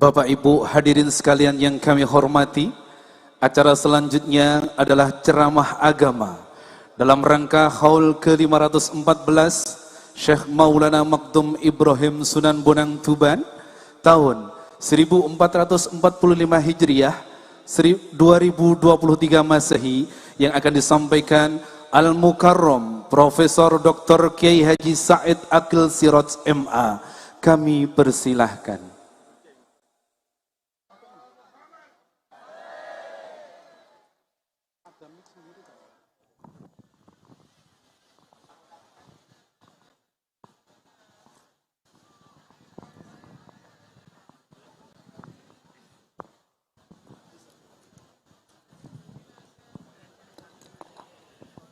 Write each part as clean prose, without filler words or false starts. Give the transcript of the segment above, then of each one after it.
Bapak Ibu hadirin sekalian yang kami hormati, acara selanjutnya adalah ceramah agama dalam rangka Haul ke-514 Syekh Maulana Makdum Ibrahim Sunan Bonang Tuban tahun 1445 Hijriah 2023 Masehi yang akan disampaikan Al-Mukarram Profesor Dr. Kiai Haji Said Akil Siraj MA. Kami persilahkan.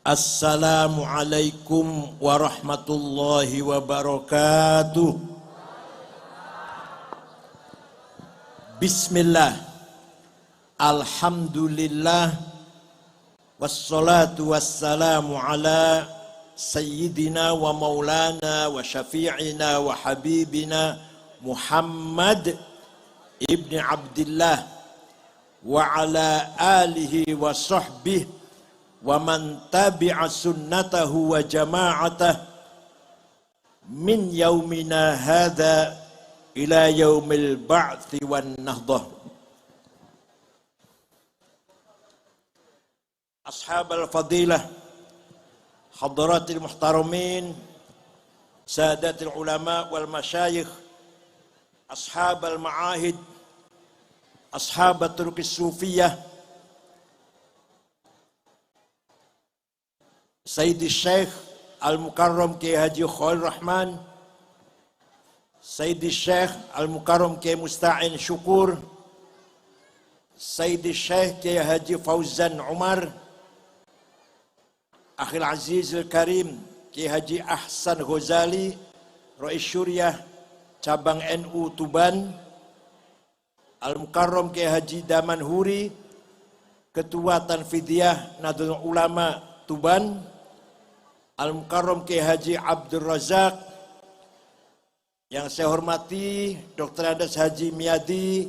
Assalamualaikum warahmatullahi wabarakatuh. Bismillah, alhamdulillah, wassalatu wassalamu ala sayyidina wa maulana wa syafi'ina wa habibina Muhammad ibn Abdillah wa ala alihi wa sahbihi wa man tabi'a sunnatahu wa jama'atah min yaumina hadha ila yaumil ba'thi wan nahdah. Ashabal fadilah, hadratil muhtaramin, sadatil ulama wal masyayikh, ashabal ma'ahid, ashabat turkis sufiyah, Sayyidi Syekh Al-Mukarram Kiai Haji Khalil Rahman, Sayyidi Syekh Al-Mukarram Kiai Musta'in Syukur, Sayyidi Syekh Kiai Haji Fauzan Umar, Akhil Aziz Al-Karim Kiai Haji Ahsan Ghazali, Rais Syuriah Cabang NU Tuban, Al-Mukarram Kiai Haji Daman Huri, Ketua Tanfidiyah Nahdlatul Ulama Tuban, Al-Mukarram Kiai Haji Abdul Razak, yang saya hormati Dr. Andes Haji Miyadi,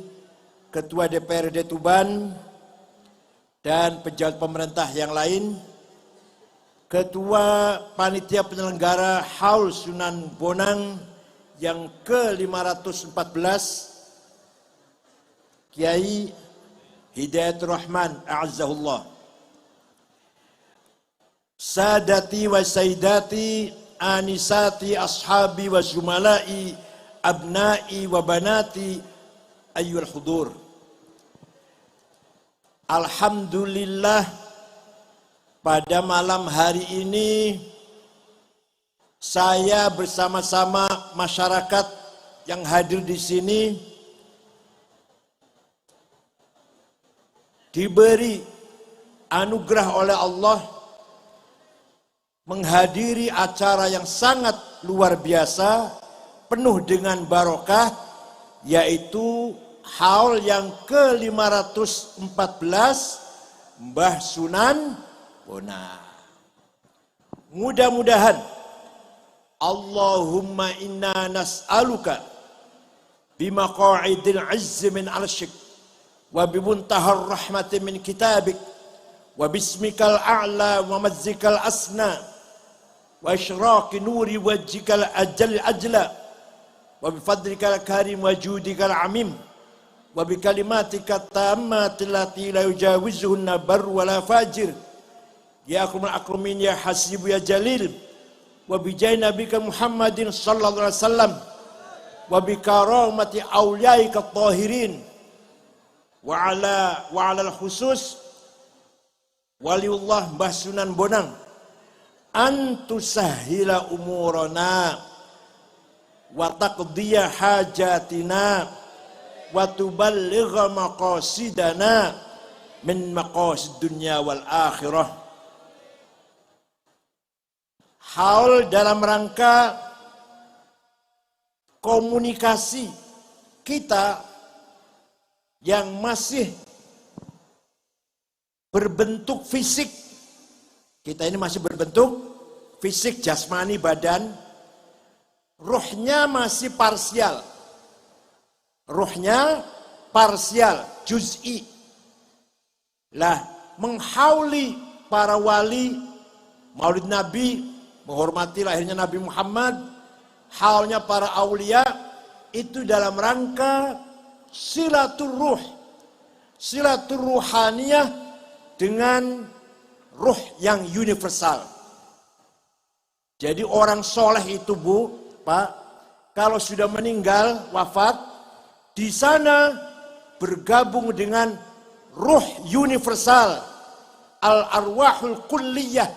Ketua DPRD Tuban, dan pejabat pemerintah yang lain, Ketua Panitia Penyelenggara Haul Sunan Bonang yang ke-514, Kiai Hidayatul Rahman A'azzahullah. Sadati wa sayyidati, anisati ashabi wa zumalai, abnai wa banati, ayyul hudur. Alhamdulillah, pada malam hari ini saya bersama-sama masyarakat yang hadir di sini diberi anugerah oleh Allah menghadiri acara yang sangat luar biasa, penuh dengan barokah, yaitu haul yang ke-514 Mbah Sunan Bonang. Mudah-mudahan Allahumma inna nas'aluka bimaqa'idil izzi min arsyik wa bimuntahar rahmati min kitabik wa bismikal a'la wa mazzikal asna wa isyraqi nuri wajhikal ajal ajla wa bifadlikal karim wa judikal amim wa bikalimatika tammati allati la yujawizuhunna bar wa la fajir ya akramul akramin ya hasibu ya jalil wa bijai nabika Muhammadin sallallahu alaihi wasallam wa bikaramati awliyaika tahirin wa ala al-khusus waliullah Mbah Sunan Bonang antusahila umurana wa taqdiya hajatina wa tuballigha maqasidana min maqasid dunya wal akhirah. Haul dalam rangka komunikasi kita yang masih berbentuk fisik. Kita ini masih berbentuk fisik, jasmani, badan. Ruhnya masih parsial. Ruhnya parsial, juz'i. Lah, menghauli para wali, maulid Nabi, menghormati lahirnya Nabi Muhammad, halnya para aulia, itu dalam rangka silatul ruhaniyah dengan ruh yang universal. Jadi orang soleh itu Bu, Pak, kalau sudah meninggal, wafat, di sana bergabung dengan ruh universal, al-arwahul kulliyah,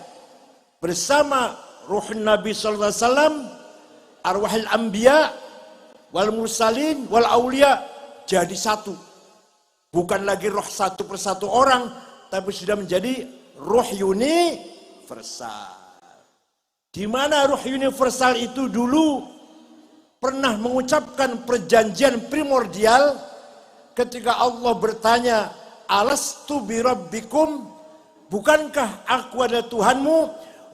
bersama ruh Nabi sallallahu alaihi wasallam, arwahul anbiya wal mursalin wal aulia, jadi satu. Bukan lagi roh satu persatu orang, tapi sudah menjadi ruh universal. Di mana ruh universal itu dulu pernah mengucapkan perjanjian primordial ketika Allah bertanya, alastu birabbikum, bukankah aku adalah Tuhanmu?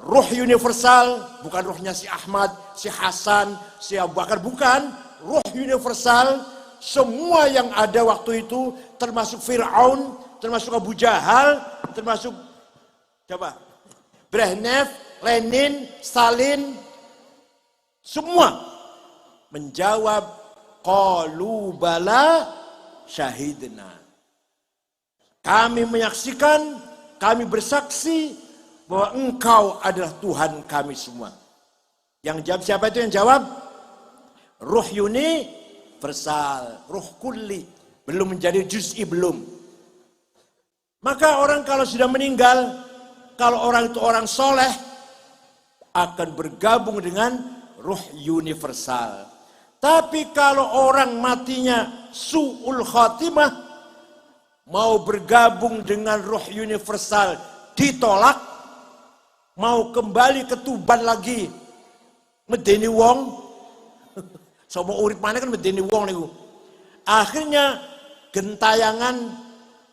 Ruh universal, bukan ruhnya si Ahmad, si Hasan, si Abu Bakar, bukan. Ruh universal, semua yang ada waktu itu, termasuk Fir'aun, termasuk Abu Jahal, termasuk Brezhnev, Lenin, Stalin, semua menjawab, qalu bala syahidna. Kami menyaksikan, kami bersaksi bahwa engkau adalah Tuhan kami semua. Yang jawab siapa itu yang jawab? Ruh universal, ruh kulli, belum menjadi juz'i, belum. Maka orang kalau sudah meninggal, kalau orang itu orang soleh, akan bergabung dengan ruh universal. Tapi kalau orang matinya su'ul khatimah, mau bergabung dengan ruh universal, ditolak, mau kembali ke Tuban lagi, medeni wong, sama urip mana kan medeni wong niku. Akhirnya gentayangan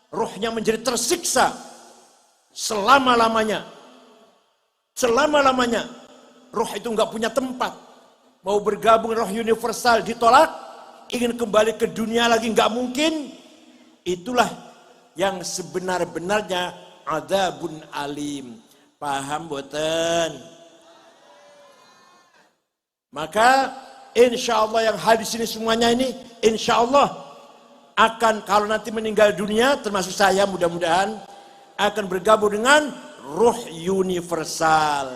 ruhnya menjadi tersiksa selama-lamanya. Selama-lamanya ruh itu nggak punya tempat. Mau bergabung roh universal ditolak, ingin kembali ke dunia lagi nggak mungkin. Itulah yang sebenar-benarnya adzabun alim. Paham boten? Maka insya Allah yang hadir sini semuanya ini, insya Allah akan kalau nanti meninggal dunia, termasuk saya mudah-mudahan akan bergabung dengan ruh universal.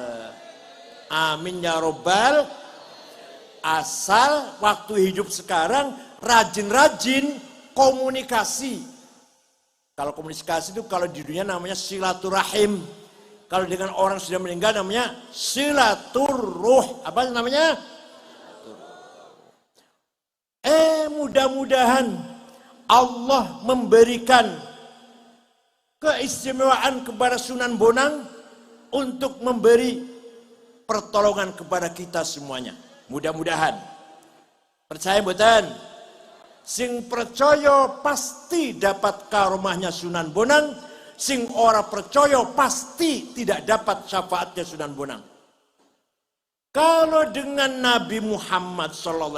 Amin ya robbal. Asal waktu hidup sekarang rajin-rajin komunikasi. Kalau komunikasi itu kalau di dunia namanya silaturahim. Kalau dengan orang sudah meninggal namanya silaturruh. Apa namanya? Mudah-mudahan Allah memberikan keistimewaan kepada Sunan Bonang untuk memberi pertolongan kepada kita semuanya. Mudah-mudahan. Percaya mboten? Sing percaya pasti dapat karomahnya Sunan Bonang, sing ora percaya pasti tidak dapat syafaatnya Sunan Bonang. Kalau dengan Nabi Muhammad SAW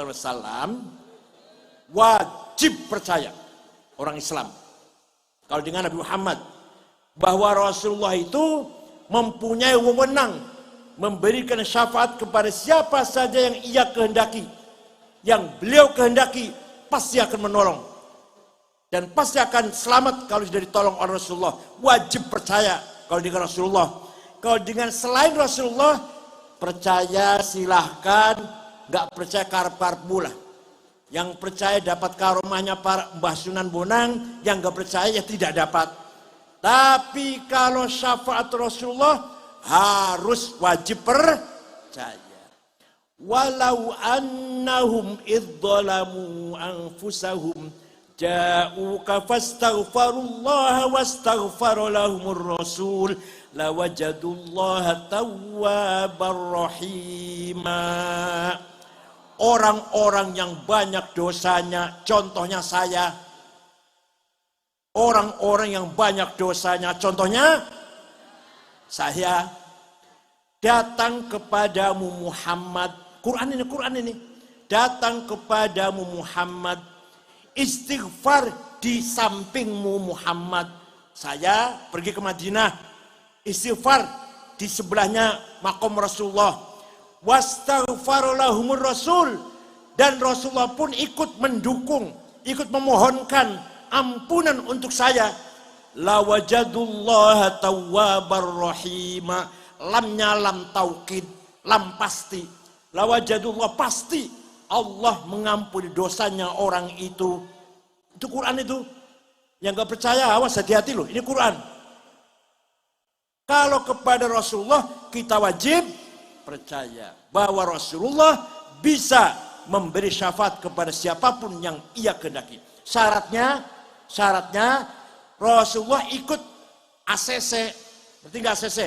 wajib percaya orang Islam. Kalau dengan Nabi Muhammad bahwa Rasulullah itu mempunyai wewenang memberikan syafaat kepada siapa saja yang ia kehendaki, yang beliau kehendaki pasti akan menolong dan pasti akan selamat kalau sudah ditolong oleh Rasulullah. Wajib percaya kalau dengan Rasulullah. Kalau dengan selain Rasulullah percaya silahkan, nggak percaya karep-karepmu lah. Yang percaya dapat karomahnya para Mbah Sunan Bonang, yang nggak percaya ya tidak dapat. Tapi kalau syafaat Rasulullah harus wajib percaya. Walau annahum idzalamu anfusahum ja'uka fastaghfarullaha wastaghfara lahumur rasul lawajadullaha tawwabar rahima. Orang-orang yang banyak dosanya, contohnya saya. Orang-orang yang banyak dosanya, contohnya saya, datang kepadamu Muhammad. Quran ini. Datang kepadamu Muhammad, istighfar di sampingmu Muhammad. Saya pergi ke Madinah, istighfar di sebelahnya makom Rasulullah. Wastaghfar lahumur Rasul, dan Rasulullah pun ikut mendukung, ikut memohonkan ampunan untuk saya. Lawajadullaha tawwabar rahima, lamnya lam taukid, lam pasti. Lawajadullah, pasti Allah mengampuni dosanya orang itu. Itu Quran itu. Yang gak percaya, awas, hati-hati loh, ini Quran. Kalau kepada Rasulullah kita wajib percaya bahwa Rasulullah bisa memberi syafaat kepada siapapun yang ia kehendaki. Syaratnya Rasulullah ikut ACC, berarti nggak ACC,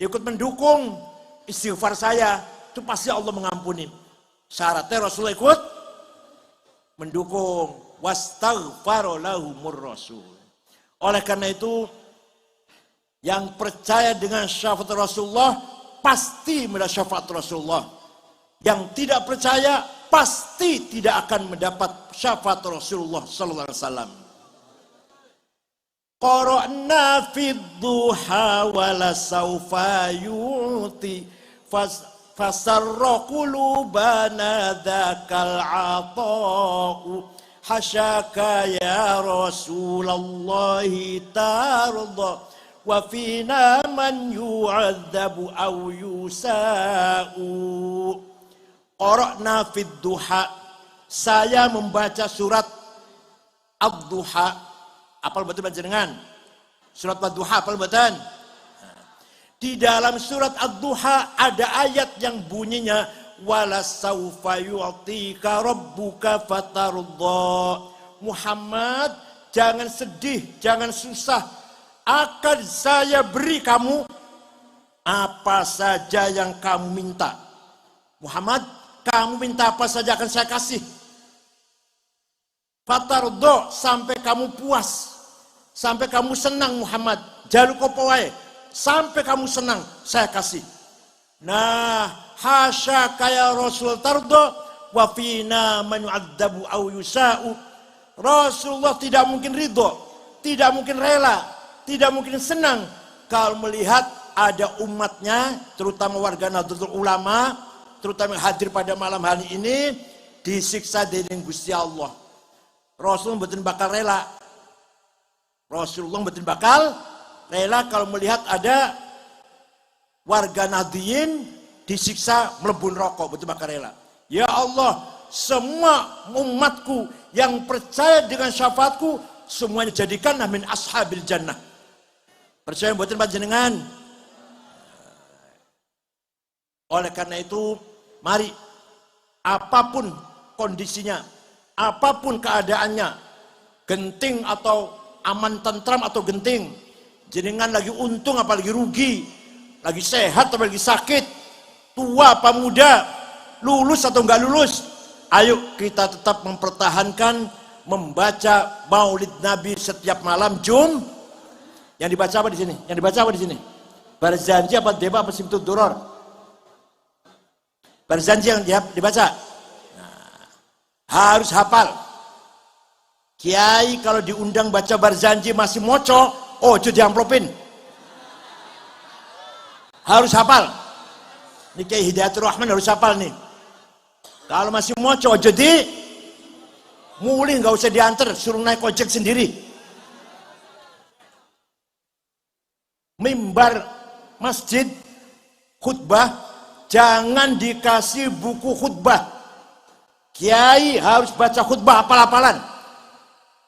ikut mendukung istighfar saya, itu pasti Allah mengampuni. Syaratnya Rasulullah ikut mendukung. Wastaghfara lahumur Rasul. Oleh karena itu, yang percaya dengan syafaat Rasulullah pasti mendapat syafaat Rasulullah. Yang tidak percaya pasti tidak akan mendapat syafaat Rasulullah sallallahu alaihi wasallam. Qara'na fid duha wala saufa yu'ti fasarra qulubana dzakal 'ata'u hasyaka ya Rasulullah tarda wa fina man yu'adzabu aw yusa'u. Qara'na fid duha, saya membaca surat Ad-Duha. Apal betul panjenengan? Surat Ad-Duha apal betul? Di dalam surat Ad-Duha ada ayat yang bunyinya wala saufa yu'tika rabbuka fatardha. Muhammad, jangan sedih, jangan susah. Akan saya beri kamu apa saja yang kamu minta. Muhammad, kamu minta apa saja akan saya kasih. Fatardha, sampai kamu puas, sampai kamu senang Muhammad. Jaluk apa wae, sampai kamu senang saya kasih. Nah, hasyaka ya Rasul tarda wa fina man yu'adzabu aw yusa'u. Rasulullah tidak mungkin ridho, tidak mungkin rela, tidak mungkin senang kalau melihat ada umatnya, terutama warga Nahdlatul Ulama, terutama yang hadir pada malam hari ini, disiksa dening Gusti Allah. Rasulullah mboten bakal rela. Rasulullah mboten bakal rela kalau melihat ada warga Nahdliyin disiksa mlebu neraka, mboten bakal rela. Ya Allah, semua umatku yang percaya dengan syafaatku semuanya jadikanlah min ashabil jannah. Percaya mboten panjenengan? Oleh karena itu, mari apapun kondisinya, apapun keadaannya, genting atau aman tentram atau genting, jenengan lagi untung apa lagi rugi, lagi sehat atau lagi sakit, tua apa muda, lulus atau enggak lulus, ayo kita tetap mempertahankan membaca Maulid Nabi setiap malam Yang dibaca apa di sini? Yang dibaca apa di sini? Barzanji apa Deba apa Simtud Duror? Barzanji yang dibaca. Nah, harus hafal. Kiai kalau diundang baca Barzanji masih moco, oh itu diamplopin. Harus hafal. Ini Kiai Hidayatur Rahman harus hafal nih. Kalau masih moco jadi mulih, nggak usah diantar, suruh naik ojek sendiri. Mimbar masjid khutbah jangan dikasih buku khutbah. Kiai harus baca khutbah hafal-hafalan.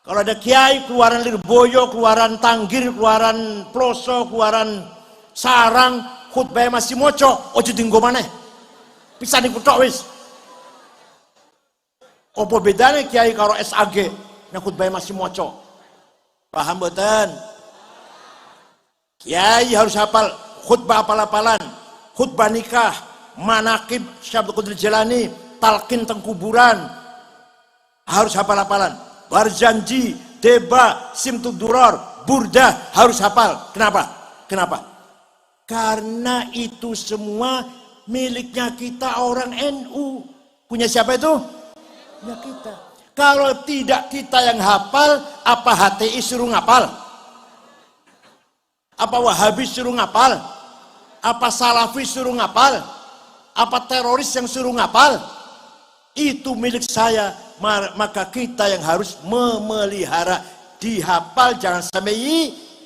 Kalau ada kiai keluaran Lirboyo, keluaran Tanggir, keluaran Ploso, keluaran Sarang, khutbahnya masih moco, ojo tinggo maneh. Bisa dikutok wis. Apa bedanya kiai karo SAG yang khutbahnya masih moco? Paham mboten? Kiai harus hafal khutbah hafal-hafalan, khutbah nikah, manaqib Syekh Abdul Qadir Jilani, talqin teng kuburan, harus hafal-hafalan. Barzanji, Deba, Simtud Duror, Burdah harus hafal. Kenapa? Kenapa? Karena itu semua miliknya kita orang NU. Punya siapa itu? Ya kita. Kalau tidak kita yang hafal, apa HTI suruh ngapal? Apa Wahabi suruh ngapal? Apa Salafi suruh ngapal? Apa teroris yang suruh ngapal? Itu milik saya, maka kita yang harus memelihara, dihafal, jangan sampai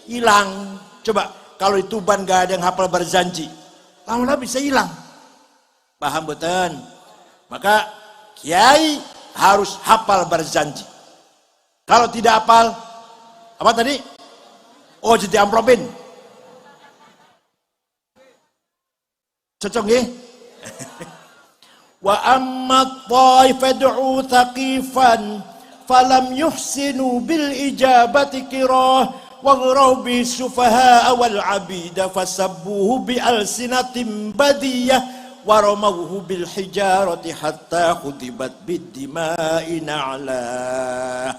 hilang. Coba kalau itu ban gak ada yang hafal berjanji, lama-lama bisa hilang. Paham betul? Maka kiai harus hafal berjanji. Kalau tidak hafal, apa tadi? Oh, jadi amplopin. Cocok ya? Wa amma taifad'u thaqifan falam yuhsinu bil ijabati kirah wa ghraw bi sufaha wal abida fasabbuhu bi alsinatin badiyah wa ramawhu bil hijarati hatta khudibat bid dima'i na'la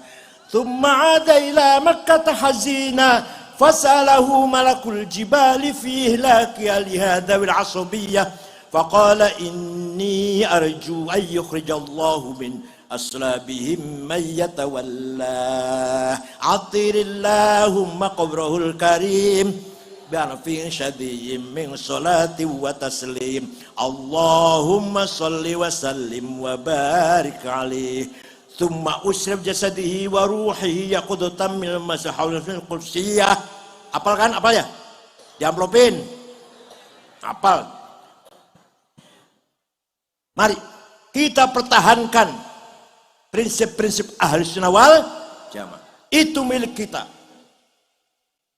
thumma 'ada ila makkah hazina fasalahu malakul jibali fi ihlaki alihada wal asabiyah faqala inni arju an yukhrijallahu min aslabihim man yatawalla atirillahumma qabrahul karim bi'arfin syadiyyin min salati wa taslim Allahumma salli wa sallim wa barik alaihi thumma usrib jasadihi wa ruhihi yaqudatan min masahawil qudsiyah. Apal kan? Apal ya? Diamplopin. Apal. Mari kita pertahankan prinsip-prinsip ahli sunnah wal jamaah. Itu milik kita.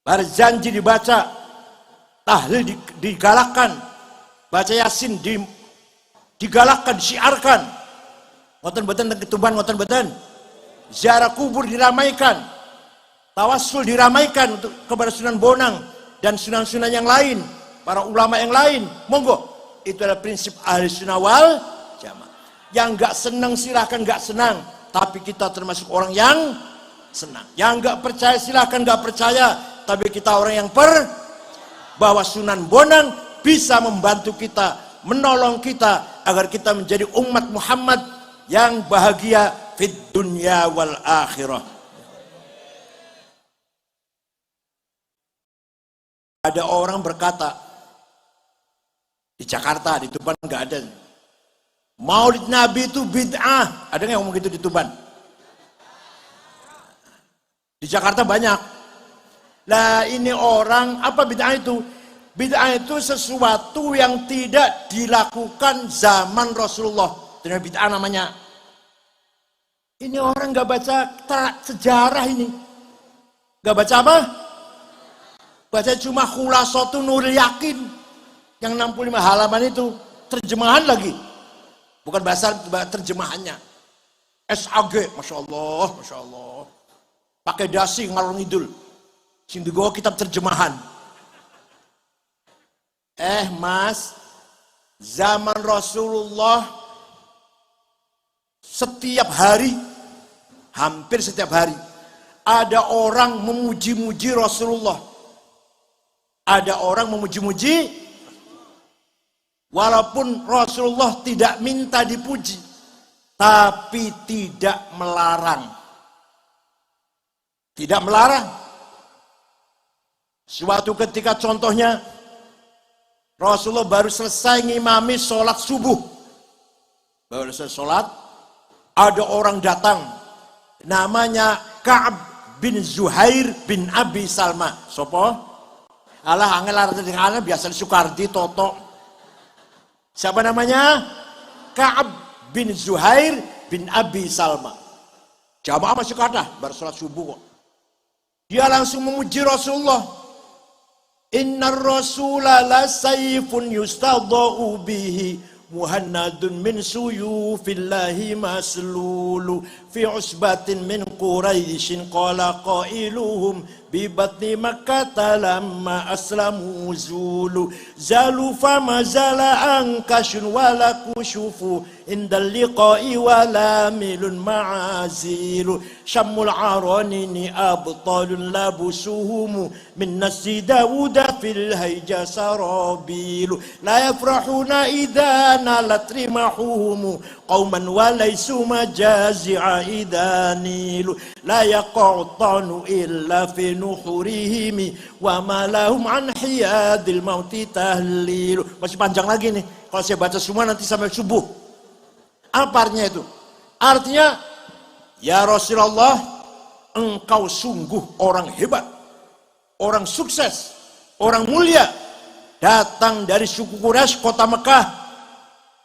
Berjanji dibaca, tahlil digalakkan, baca yasin digalakkan, disiarkan. Ngoten-ngoten ketuban, ngoten-ngoten. Ziarah kubur diramaikan, tawassul diramaikan untuk kepada Sunan Bonang dan sunan-sunan yang lain, para ulama yang lain. Monggo. Itu adalah prinsip ahli sunnah wal jamaah. Yang gak senang silahkan gak senang, tapi kita termasuk orang yang senang. Yang gak percaya silahkan gak percaya, tapi kita orang yang bahwa Sunan Bonang bisa membantu kita, menolong kita agar kita menjadi umat Muhammad yang bahagia fid dunya wal akhirah. Ada orang berkata di Jakarta, di Tuban nggak ada. Maulid Nabi itu bid'ah. Ada nggak yang ngomong gitu di Tuban? Di Jakarta banyak. Lah ini orang, apa bid'ah itu? Bid'ah itu sesuatu yang tidak dilakukan zaman Rasulullah. Itu bid'ah namanya. Ini orang nggak baca sejarah ini. Nggak baca apa? Baca cuma Khulasatun Nuril Yakin. Yang 65 halaman itu terjemahan lagi, bukan bahasa terjemahannya. SAG, masya Allah, masya Allah. Pakai dasi ngalor ngidul, sing digawa kitab terjemahan. Mas, zaman Rasulullah setiap hari, hampir setiap hari, ada orang memuji-muji Rasulullah. Ada orang memuji-muji. Walaupun Rasulullah tidak minta dipuji, tapi tidak melarang. Tidak melarang. Suatu ketika contohnya, Rasulullah baru selesai ngimami sholat subuh. Baru selesai sholat, ada orang datang. Namanya Ka'ab bin Zuhair bin Abi Salma. Sopo? Alah, angel arti dengan biasa Sukardi, Toto. Siapa namanya? Ka'ab bin Zuhair bin Abi Salma. Jamaah masuk ada, baru sholat subuh kok. Dia langsung memuji Rasulullah. Innar rasula la sayfun yustadha'u bihi muhannadun min suyufillahi maslulu fi usbatin min quraisyin qala qailuhum bi batni makkah lamma aslamu zulu zalu fama zala ankashun wala kushufu indal liqa'i wala milun ma'azilu syammul aranini abtalun labusuhum min nasi dawuda fil hayja sarabilu la yafrahuna idha nalat rimahuhum qauman wa laysu majazi'a idanilu la yaqtanu illa fi nuhurihim wa ma lahum an hiyadil mauti tahlilu. Masih panjang lagi nih. Kalau saya baca semua nanti sampai subuh. Apa artinya itu? Artinya, ya Rasulullah, engkau sungguh orang hebat, orang sukses, orang mulia, datang dari suku Quraisy, kota Mekah,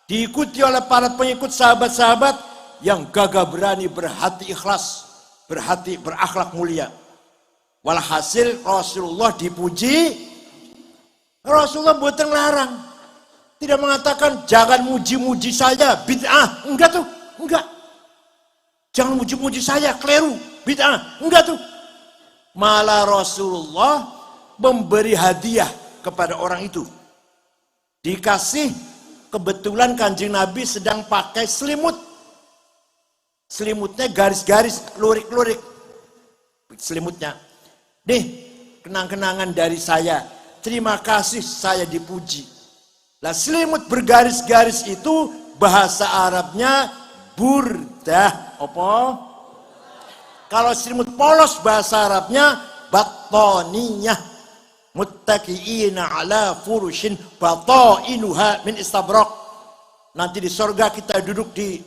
diikuti oleh para pengikut sahabat-sahabat yang gagah berani, berhati ikhlas, berhati berakhlak mulia. Walhasil Rasulullah dipuji. Rasulullah buatan larang, tidak mengatakan jangan muji-muji saya, bid'ah, enggak tuh, enggak. Jangan muji-muji saya, keliru, bid'ah, enggak tuh. Malah Rasulullah memberi hadiah kepada orang itu. Dikasih, kebetulan Kanjeng Nabi sedang pakai selimut. Selimutnya garis-garis, lurik-lurik. Selimutnya. Nih, kenang-kenangan dari saya. Terima kasih saya dipuji. Lah selimut bergaris-garis itu bahasa Arabnya burdah. Apa? Kalau selimut polos bahasa Arabnya battaniyah. Muttaqiina ala furushin batainuha min istabraq. Nanti di surga kita duduk di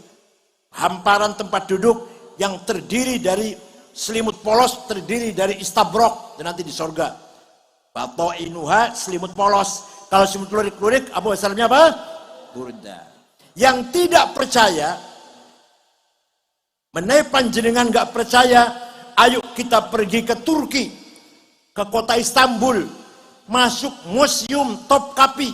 hamparan tempat duduk yang terdiri dari selimut polos, terdiri dari istabraq. Dan nanti di surga batainuha selimut polos. Kalau selimut lurik-lurik apa bahasanya apa? Burda. Yang tidak percaya, menaik panjenengan gak percaya, ayo kita pergi ke Turki, ke kota Istanbul, masuk museum Topkapi,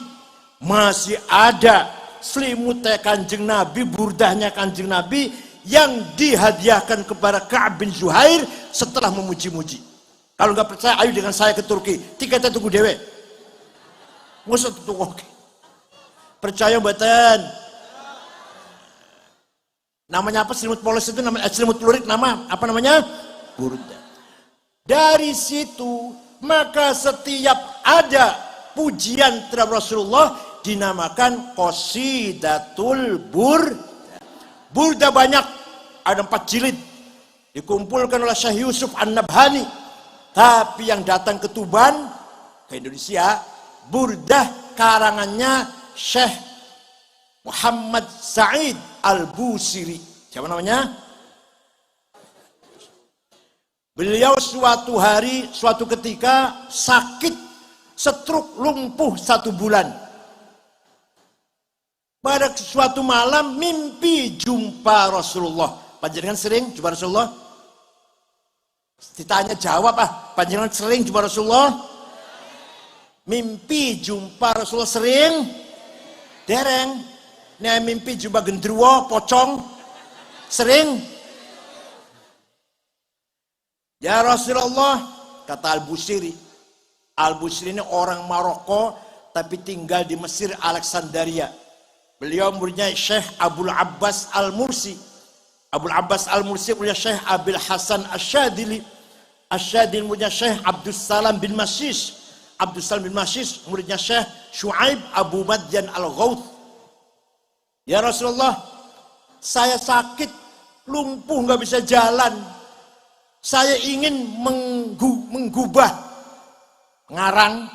masih ada selimutnya Kanjeng Nabi, burdahnya Kanjeng Nabi yang dihadiahkan kepada Ka'ab bin Zuhair setelah memuji-muji. Kalau nggak percaya, ayo dengan saya ke Turki, tiketnya tunggu dewe. Ngusut tunggu, oke. Percaya mboten? Namanya apa selimut polos itu? Namanya selimut lurik, nama apa namanya? Burda. Dari situ maka setiap ada pujian terhadap Rasulullah dinamakan qasidatul burda. Burda banyak, ada 4 jilid, dikumpulkan oleh Syekh Yusuf An-Nabhani. Tapi yang datang ke Tuban, ke Indonesia, burdah karangannya Syekh Muhammad Sa'id Al-Busiri. Siapa namanya? Beliau suatu hari, suatu ketika sakit, stroke, lumpuh 1 bulan. Pada suatu malam mimpi jumpa Rasulullah. Panjenengan sering jumpa Rasulullah? Ditanya jawab panjenengan sering jumpa Rasulullah? Mimpi jumpa Rasulullah sering? Dereng. Nih mimpi jumpa gendruwo, pocong? Sering? Ya Rasulullah, kata Al-Busiri. Al-Busiri ini orang Maroko tapi tinggal di Mesir, Alexandria. Beliau muridnya Syekh Abul Abbas Al-Mursi. Abul Abbas Al-Mursi punya Syekh Abil Hasan Asyadili. Asyadili muridnya Syekh Abdus Salam bin Masyis. Abdus Salam bin Masyis muridnya Syekh Shu'aib Abu Madyan Al-Ghawth. Ya Rasulullah, saya sakit, lumpuh, nggak bisa jalan. Saya ingin menggubah ngarang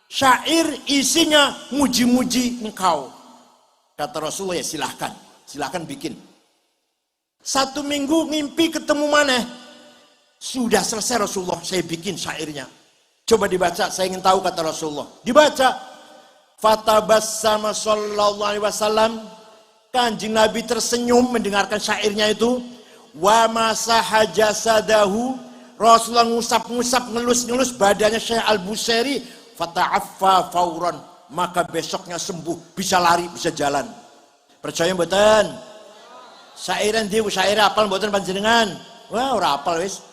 syair isinya muji-muji engkau. Kata Rasulullah, ya silahkan bikin. 1 minggu ngimpi ketemu mana? Sudah selesai Rasulullah, saya bikin syairnya. Coba dibaca, saya ingin tahu, kata Rasulullah. Dibaca. Fatabassama sallallahu alaihi wasallam. Kanjeng Nabi tersenyum mendengarkan syairnya itu. Wa masaha jasadahu. Rasulullah ngusap-ngusap, ngelus-ngelus badannya Syekh Al-Busiri. Fata'affa fauran. Maka besoknya sembuh, bisa lari, bisa jalan. Percaya mboten? Syairan dia, syair apal mboten panjenengan? Wah, ora apal wis.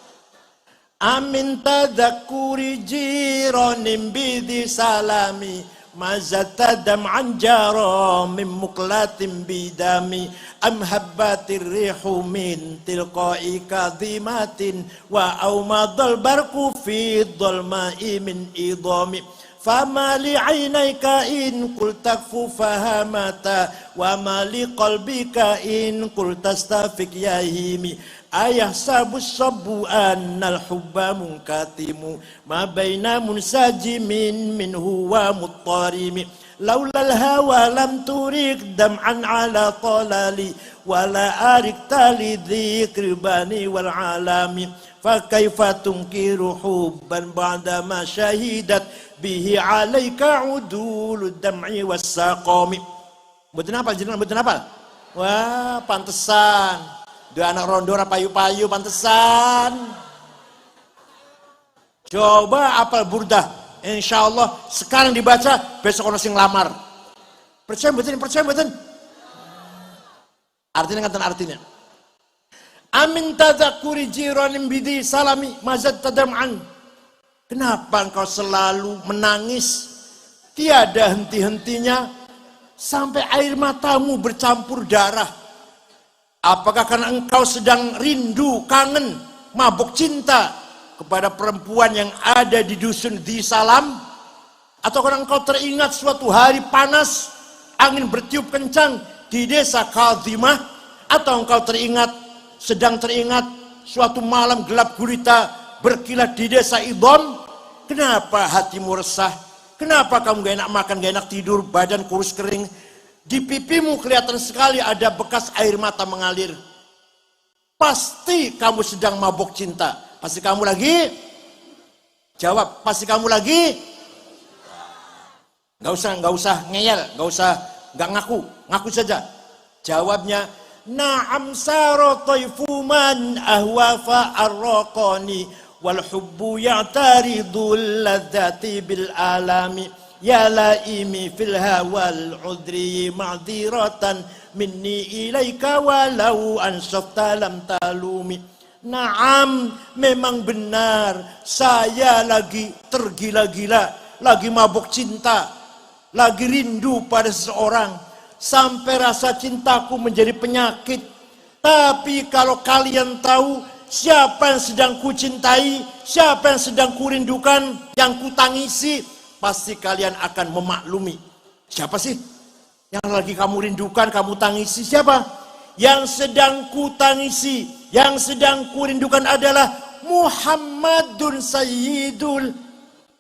Amin tadakuri jironim bidi salami mazatadam anjaro mim muklatim bidami am habbatir rihu min tilqai kadhimatin wa aumadal barku fi dhalma'i min idami Fama li 'ainaika in qulta kfu fahamata wa ma li qalbika in qulta astafiq yahimi ayah sabus sabu annal hubba munkatimu ma baina munsajimin minhu wa muttarimi laulal hawa lam turik dam'an ala talali wala arik tali dzikri bani wal alami fakaifa tunkiru hubban ba'da ma syahidat bihi alaika udul dam'i wassaqami. Mboten apa jenengan, mboten apa? Wah, pantesan dua anak rondo ora payu-payu pantesan. Coba apal burdah, insyaallah sekarang dibaca, besok ono sing lamar. Percaya mboten? Percaya mboten? Artinya ngaten artinya. Amin tadzakuri jiranin bidi salami mazad tadam'an. Kenapa engkau selalu menangis tiada henti-hentinya sampai air matamu bercampur darah? Apakah karena engkau sedang rindu, kangen, mabuk cinta kepada perempuan yang ada di dusun di Salam? Atau karena engkau teringat suatu hari panas, angin bertiup kencang di desa Kadhimah? Atau engkau sedang teringat suatu malam gelap gulita berkilat di desa Idham? Kenapa hatimu resah? Kenapa kamu gak enak makan, gak enak tidur, badan kurus kering? Di pipimu kelihatan sekali ada bekas air mata mengalir. Pasti kamu sedang mabuk cinta. Pasti kamu lagi? Jawab, pasti kamu lagi? Gak usah ngeyel, gak ngaku saja. Jawabnya, na'am saro taifuman ahwafa arraqani wal hubbu ya'taridul ladzati bil alami ya laimi fil hawal udri ma'dziratan minni ilaika walau ansafta lam talumi. Naam, memang benar saya lagi tergila-gila, lagi mabuk cinta, lagi rindu pada seseorang sampai rasa cintaku menjadi penyakit. Tapi kalau kalian tahu siapa yang sedang kucintai, siapa yang sedang kurindukan, yang kutangisi, pasti kalian akan memaklumi. Siapa sih yang lagi kamu rindukan, kamu tangisi? Siapa? Yang sedang kutangisi, yang sedang kurindukan adalah Muhammadun Sayyidul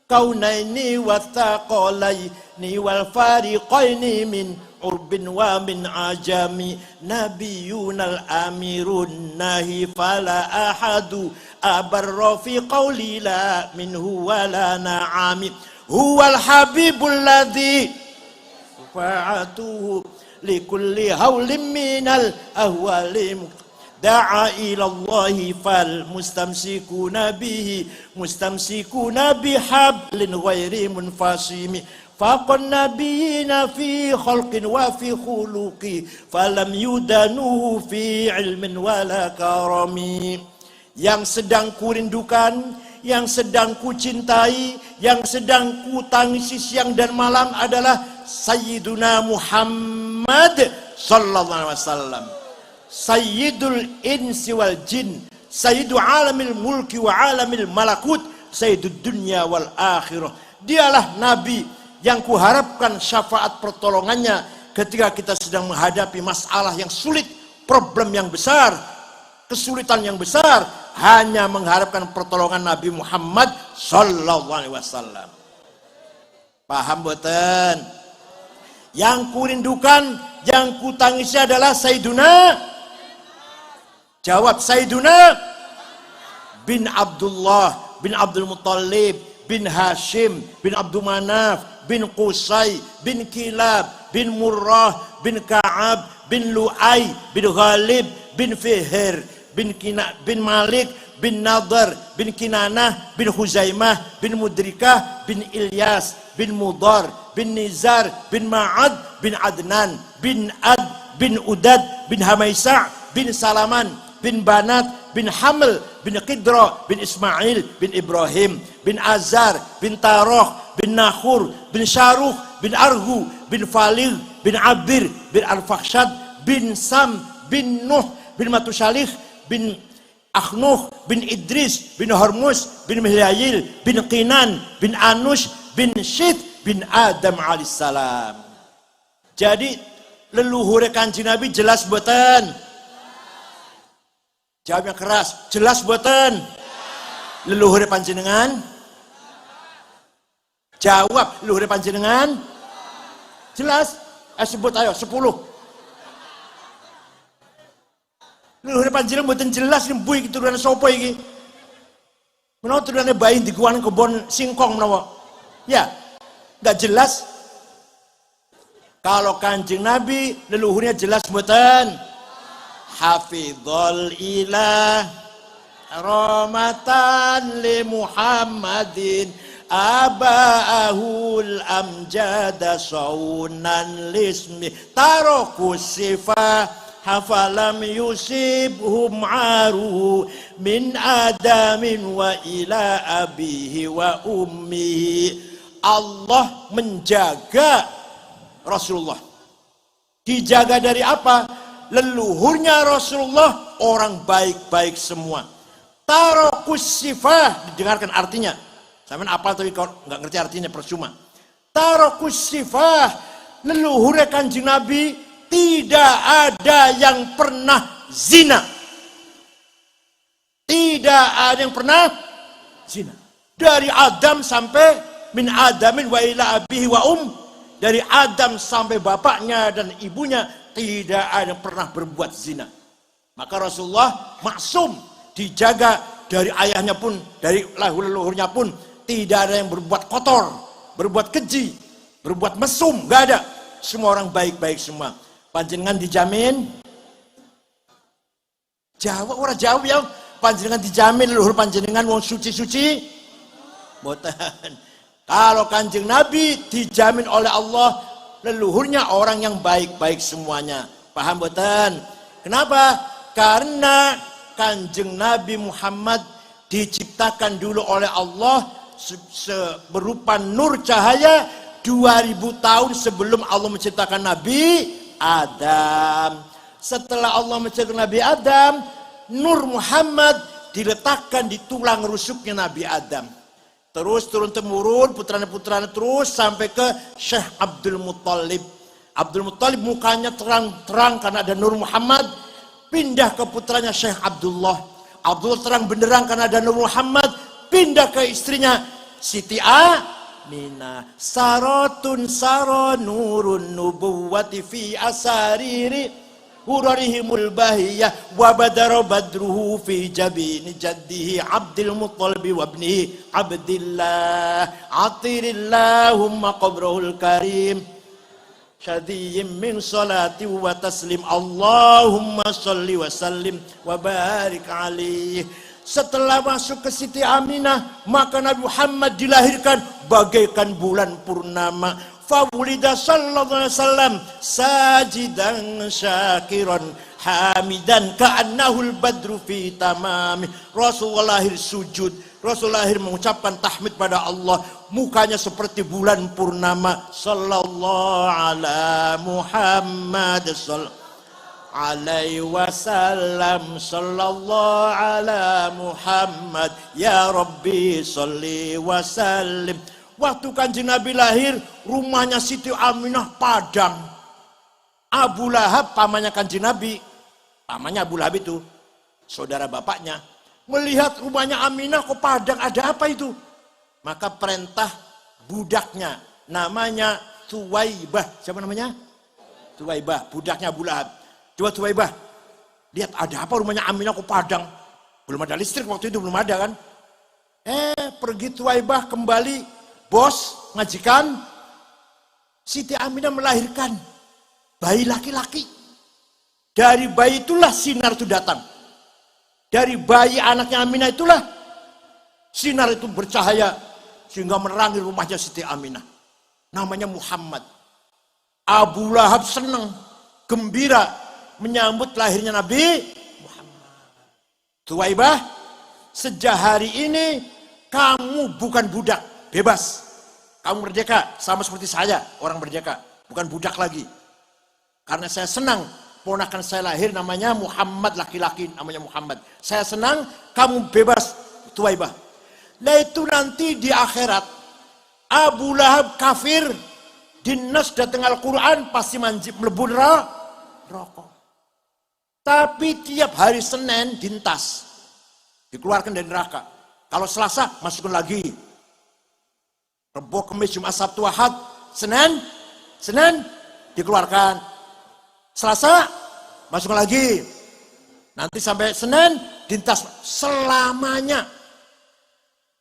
Kaunaini wa Thaqalaini wal Fariqaini min urbin wa min ajami nabiyunal amirun nahi fala ahadu abarra fi qawli la minhu wala na'ami huwal habibul ladhi fa'atuhu likulli hawlim minal ahwali da'a ilallahi fal mustamsikuna bihi mustamsikuna bihablin ghairi munfasimi faqan nabiyina fi khalqin wa fi khuluqi falam yudanuhu fi ilmin wala karami. Yang sedang kurindukan, yang sedang kucintai, yang sedang kutangisi siang dan malam adalah Sayyiduna Muhammad sallallahu alaihi wasallam, Sayyidul insi wal jin, Sayyidu alamil mulki wa alamil malakut, Sayyidud dunya wal akhirah. Dialah Nabi yang kuharapkan syafaat pertolongannya ketika kita sedang menghadapi masalah yang sulit, problem yang besar, kesulitan yang besar, hanya mengharapkan pertolongan Nabi Muhammad sallallahu alaihi wasallam. Paham boten? Yang kurindukan, yang kutangisi adalah Sayyiduna. Jawab, Sayyiduna bin Abdullah bin Abdul Muttalib bin Hashim bin Abdul Manaf bin Qusay bin Kilab bin Murrah bin Ka'ab bin Lu'ay bin Ghalib bin Fihr bin Malik bin Nadar bin Kinanah bin Huzaimah bin Mudrikah bin Ilyas bin Mudar bin Nizar bin Ma'ad bin Adnan bin Ad bin Udad bin Hamaisa bin Salaman bin Banat bin Haml bin Qidra bin Ismail bin Ibrahim bin Azar bin Taroh bin Nakhur bin Syaruh bin Arhu bin Falil bin Abir bin Al-Fakhshad bin Sam bin Nuh bin Matusalih bin Akhnuh bin Idris bin Hormuz bin Mihyayil bin Qinan bin Anush bin Syith bin Adam alaihissalam. Jadi leluhur Kanjeng Nabi jelas boten? Jawab yang keras, jelas boten? Leluhur panjenengan? Jawab, leluhur panjenengan? Jelas? Sebut ayo 10. Leluhur panjenengan boten jelas nembuh iki turunan sapa iki? Menawa turunane bayi di guan kebon singkong menawa. Ya, enggak jelas. Kalau Kanjeng Nabi leluhurnya jelas boten? Hafizul ilah rahmatan li Muhammadin aba'ahul amjada saunan lismi taroku sifah hafalam yusibhum aru min adamin wa ila abihi wa ummihi. Allah menjaga Rasulullah. Dijaga dari apa? Leluhurnya Rasulullah orang baik-baik semua. Tarokus sifah, didengarkan artinya. Sampeyan apal tapi kalau nggak ngerti artinya percuma. Tarokus sifah, leluhurnya Kanjeng Nabi tidak ada yang pernah zina. Tidak ada yang pernah zina. Dari Adam sampai min adamin wa ila abihi wa dari Adam sampai bapaknya dan ibunya tidak ada yang pernah berbuat zina. Maka Rasulullah maksum, dijaga dari ayahnya pun, dari leluhurnya pun tidak ada yang berbuat kotor, berbuat keji, berbuat mesum, gak ada. Semua orang baik-baik semua. Panjenengan dijamin? Jawab, orang jawab ya. Panjenengan dijamin leluhur panjenengan wong suci-suci? Boten. Kalau Kanjeng Nabi dijamin oleh Allah, leluhurnya orang yang baik-baik semuanya. Paham boten? Kenapa? Karena Kanjeng Nabi Muhammad diciptakan dulu oleh Allah berupa nur cahaya 2000 tahun sebelum Allah menciptakan Nabi Adam. Setelah Allah menciptakan Nabi Adam, nur Muhammad diletakkan di tulang rusuknya Nabi Adam. Terus turun temurun, putranya-putranya terus sampai ke Syekh Abdul Muttalib. Abdul Muttalib mukanya terang-terang karena ada nur Muhammad. Pindah ke putranya Syekh Abdullah. Abdullah terang benderang karena ada nur Muhammad. Pindah ke istrinya Siti Aminah. Saratun sara nurun nubuwati fi asariri hurarihimul bahiyah wa badara badruhu fi jabini jaddihi Abdul Muttalib wa ibnihi Abdillah atirillahumma qabrahul karim syadiyyin min salati wa taslim Allahumma salli wa sallim wa barik alaihi. Setelah masuk ke Siti Aminah, maka Nabi Muhammad dilahirkan bagaikan bulan purnama. Fawulida sallallahu alaihi wasallam sajidan syakiran hamidan ka'annahul badru fi tamami. Rasulullah lahir sujud, Rasulullah lahir mengucapkan tahmid pada Allah, mukanya seperti bulan purnama. Sallallahu ala Muhammad sallallahu alaihi wasallam, sallallahu ala Muhammad ya Rabbi salli wasallim. Waktu Kanjeng Nabi lahir, rumahnya Siti Aminah padang. Abu Lahab, pamannya Kanjeng Nabi, pamannya Abu Lahab itu saudara bapaknya, melihat rumahnya Aminah kok padang, ada apa itu? Maka perintah budaknya, namanya Thuwaibah. Siapa namanya? Thuwaibah, budaknya Abu Lahab. Coba Thuwaibah, lihat ada apa rumahnya Aminah kok padang? Belum ada listrik waktu itu, belum ada kan? Pergi Thuwaibah kembali, bos, majikan, Siti Aminah melahirkan bayi laki-laki. Dari bayi itulah sinar itu datang. Dari bayi anaknya Aminah itulah sinar itu bercahaya sehingga menerangi rumahnya Siti Aminah. Namanya Muhammad. Abu Lahab senang, gembira menyambut lahirnya Nabi Muhammad. Thuwaibah, sejak hari ini kamu bukan budak, bebas. Kamu merdeka, sama seperti saya, orang merdeka, bukan budak lagi. Karena saya senang, ponakan saya lahir namanya Muhammad, laki-laki namanya Muhammad. Saya senang, kamu bebas, Thuwaibah. Nah itu nanti di akhirat, Abu Lahab kafir, dinas datang Al-Quran pasti mlebu neraka. Tapi tiap hari Senin dintas, dikeluarkan dari neraka. Kalau Selasa masukkan lagi. Rebo, Kamis, Jumat, Sabtu, Ahad, Senin dikeluarkan. Selasa masukkan lagi. Nanti sampai Senin dintas selamanya.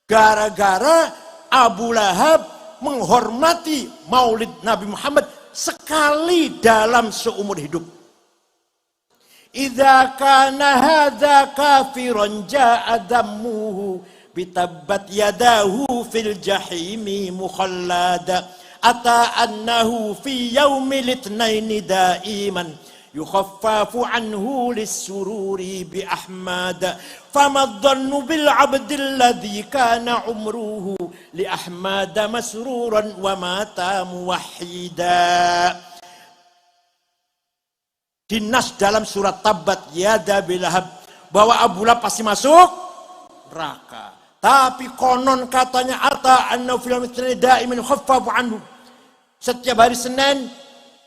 Gara-gara Abu Lahab menghormati Maulid Nabi Muhammad sekali dalam seumur hidup. Idza kana hadza kafiran ja'a dammuhu bitabbat yadahu fil jahimi mukhallada ata annahu fi yaumil itsnaini daiman yukhaffafu anhu lis-sururi bi ahmad fama dhannu bil 'abdil ladzi kana umruhu li ahmad masruran wa mata muwahhida. Dinas dalam surat Tabbat Yada Bilahab bahwa Abu Lahab pasti masuk neraka. Tapi konon katanya ata anna fil yawmi daimin khaffafu anhu. Setiap hari Senin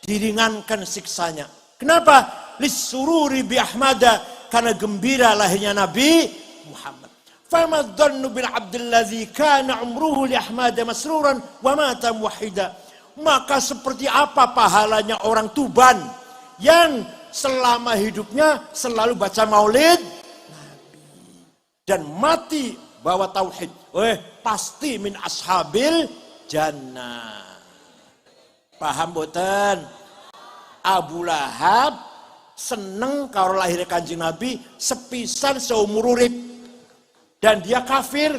diringankan siksanya. Kenapa? Lisururi bi ahmada, karena gembira lahirnya Nabi Muhammad. Fama dhannu bil abdil ladzi kana umruhu li ahmada masruran wa mata muwahhida. Maka seperti apa pahalanya orang Tuban yang selama hidupnya selalu baca maulid Nabi dan mati bawa tauhid, pasti min ashabil jannah. Paham boten? Abu Lahab seneng kalau lahirnya Kanjeng Nabi sepisan seumur urip, dan dia kafir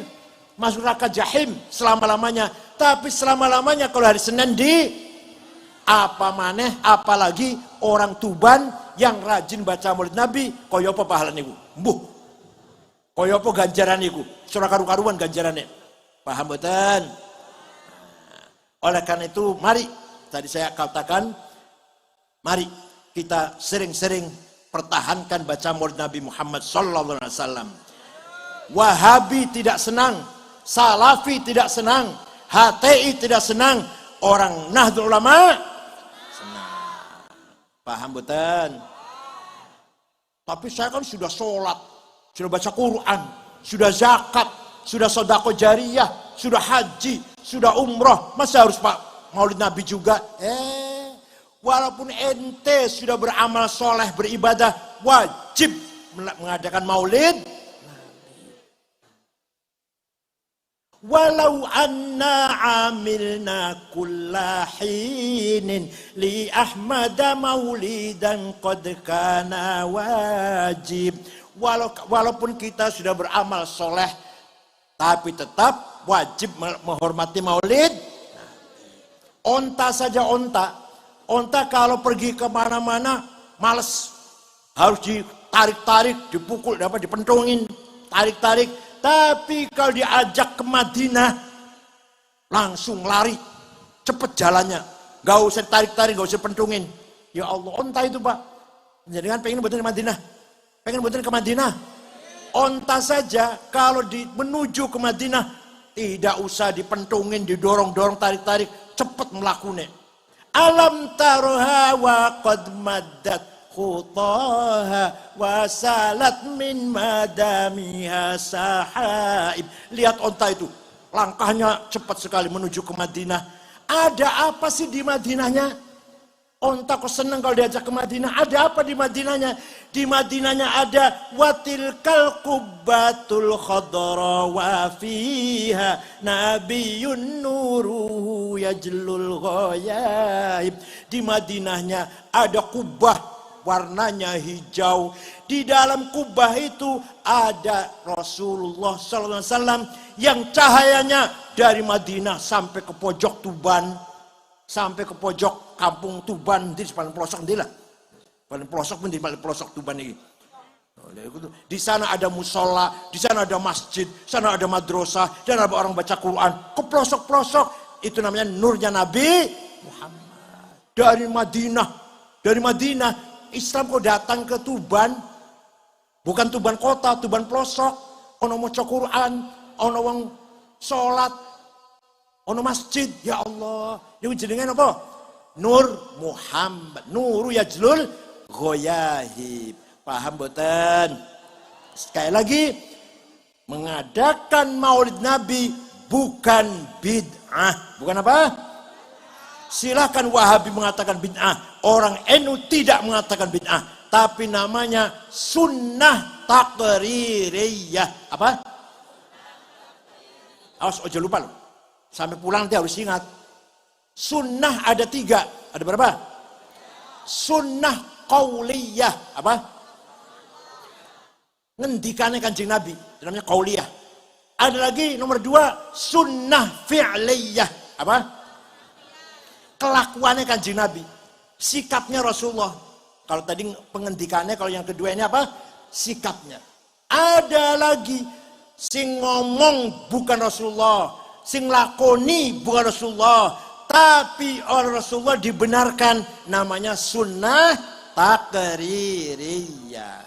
masuk neraka jahim selama-lamanya. Tapi selama-lamanya kalau hari Senin di apa maneh, apalagi orang Tuban yang rajin baca maulid Nabi, kaya apa pahala niku? Mbuh. Kaya apa ganjaran niku? Surah karu-karuan ganjarannya. Paham betul? Oleh karena itu, mari, tadi saya katakan, mari kita sering-sering pertahankan baca maulid Nabi Muhammad sallallahu alaihi wasallam. Wahabi tidak senang, Salafi tidak senang, HTI tidak senang, orang Nahdlatul Ulama paham betul? Tapi saya kan sudah sholat, sudah baca Quran, sudah zakat, sudah sedekah jariyah, sudah haji, sudah umroh. Masa harus Pak maulid Nabi juga? Walaupun ente sudah beramal soleh, beribadah, wajib mengadakan maulid. Walau anna amilna kulla hinin li ahmada maulidan qad kana wajib. Walaupun kita sudah beramal soleh, tapi tetap wajib menghormati maulid. Onta saja onta kalau pergi kemana-mana males, harus ditarik-tarik, dipukul, dipentungin, tarik-tarik. Tapi kalau diajak ke Madinah, langsung lari, cepet jalannya, gak usah tarik-tarik, gak usah pentungin. Ya Allah, onta itu Pak, jadi kan pengen buatin Madinah, pengen buatin ke Madinah. Onta saja kalau menuju ke Madinah, tidak usah dipentungin, didorong-dorong, tarik-tarik, cepet melakukannya. Alam taroha wa qad maddat khutaha wasalat min madamiha sahaib. Lihat onta itu, langkahnya cepat sekali menuju ke Madinah. Ada apa sih di Madinahnya? Onta kok senang kalau diajak ke Madinah. Ada apa di Madinahnya? Di Madinahnya ada watilkal qubbatul khadra wa fiha nabiyyun nuruhu yajlul ghayaib. Di Madinahnya ada kubah warnanya hijau. Di dalam kubah itu ada Rasulullah SAW yang cahayanya dari Madinah sampai ke pojok Tuban, sampai ke pojok kampung Tuban, di paling pelosok lah, paling pelosok pun di paling pelosok Tuban ini. Di sana ada musola, di sana ada masjid, di sana ada madrasah, dan ada orang baca Quran. Ke pelosok-pelosok itu namanya nurnya Nabi Muhammad. Dari Madinah Islam kok datang ke Tuban, bukan Tuban kota, Tuban pelosok. Ono maca Quran, ono wong salat, Ono masjid, ya Allah. Yang jenengan apa? Nur Muhammad. Nuru yajlul ghoyahib. Paham boten? Sekali lagi, mengadakan maulid Nabi bukan bid'ah. Bukan apa? Silakan Wahabi mengatakan bid'ah. Orang NU tidak mengatakan bid'ah. Tapi namanya sunnah takririyah. Apa? Awas, ojo lupa loh. Sampai pulang nanti harus ingat. Sunnah ada 3. Ada berapa? Sunnah qauliyah. Apa? Ngendikane Kanjeng Nabi. Namanya qauliyah. Ada lagi nomor 2. Sunnah fi'liyah. Apa? Kelakuannya Kanjeng Nabi. Sikapnya Rasulullah. Kalau tadi pengendikannya, kalau yang kedua ini apa? Sikapnya. Ada lagi. Sing ngomong bukan Rasulullah. Sing lakoni bukan Rasulullah, tapi oleh Rasulullah dibenarkan, namanya sunnah takririyah.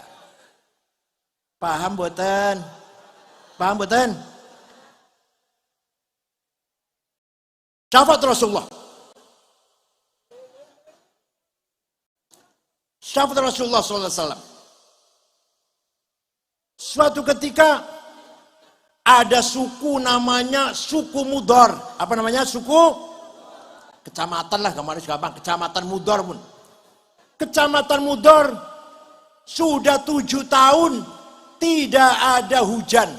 Paham boten? Paham boten? Syafaat Rasulullah. Syafaat Rasulullah SAW. Suatu ketika ada suku namanya suku Mudor. Apa namanya suku? Kecamatan lah, gampang. Kecamatan Mudor pun. Kecamatan Mudor sudah 7 tahun tidak ada hujan,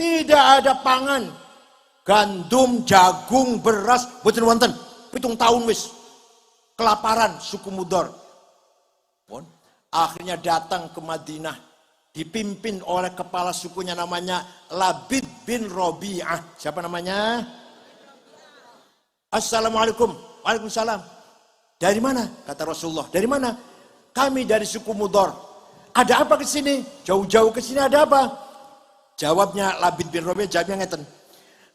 tidak ada pangan. Gandum, jagung, beras, boten wonten. 7 tahun wis. Kelaparan suku Mudor. Pun akhirnya datang ke Madinah. Dipimpin oleh kepala sukunya namanya Labid bin Robi'ah. Siapa namanya? Assalamualaikum. Waalaikumsalam. Dari mana? Kata Rasulullah. Dari mana? Kami dari suku Mudor. Ada apa ke sini? Jauh-jauh ke sini ada apa? Jawabnya Labid bin Robi'ah, jawabnya ngeten.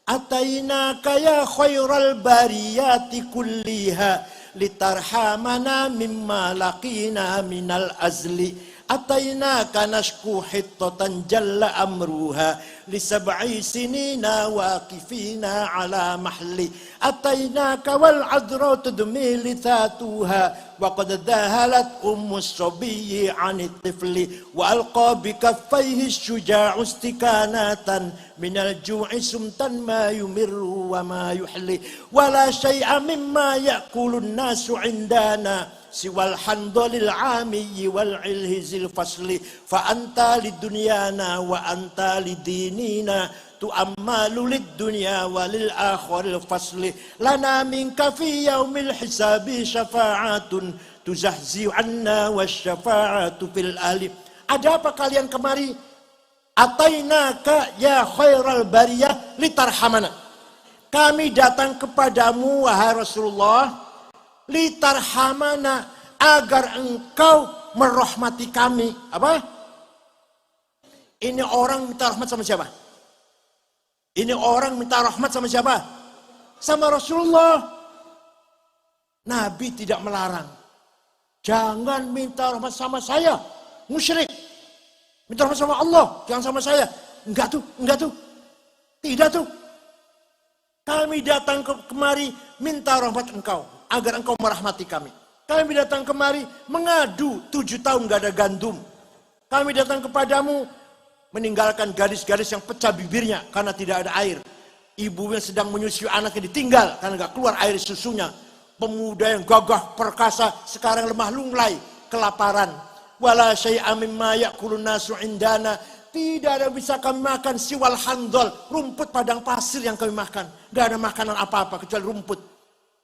Atainaka ya khairal bariyati kulliha litarhamana mimma laqina minal azli. Atainaka nashku hittatan jalla amruha li sab'i sinina waqifina ala mahli. Atainaka wal adra tudmi li thatuha wa qad dahalat ummus sabiyyi 'anit tifli wa alqa bi kaffayhi syuja'u istikanatan minal ju'i sumtan ma yumirru wa ma yuhli wa la syai'a mimma ya'kulun nasu 'indana siwal handolil amiyyi wal ilhizil fasli fa anta lidunyana wa anta lidinina tu'ammalu lid dunya walil akhiril fasli lana minka fi yaumil hisabi syafa'atun tuzahzi anna wasyafa'atu fil ahli. Ada apa kalian kemari? Atainaka ya khairal bariyah litarhamana. Kami datang kepadamu wahai Rasulullah litarhamana, agar engkau merahmati kami. Apa? Ini orang minta rahmat sama siapa? Ini orang minta rahmat sama siapa? Sama Rasulullah. Nabi tidak melarang. Jangan minta rahmat sama saya, musyrik. Minta rahmat sama Allah, jangan sama saya. Enggak tuh. Tidak tuh. Kami datang kemari minta rahmat engkau, agar engkau merahmati kami. Kami datang kemari mengadu 7 tahun gak ada gandum. Kami datang kepadamu meninggalkan gadis-gadis yang pecah bibirnya karena tidak ada air. Ibunya sedang menyusui anaknya ditinggal karena gak keluar air susunya. Pemuda yang gagah perkasa sekarang lemah lunglai, kelaparan. Wala syai'a mimma ya'kulun nasu indana. Tidak ada bisa kami makan siwal handol, rumput padang pasir yang kami makan. Gak ada makanan apa-apa kecuali rumput.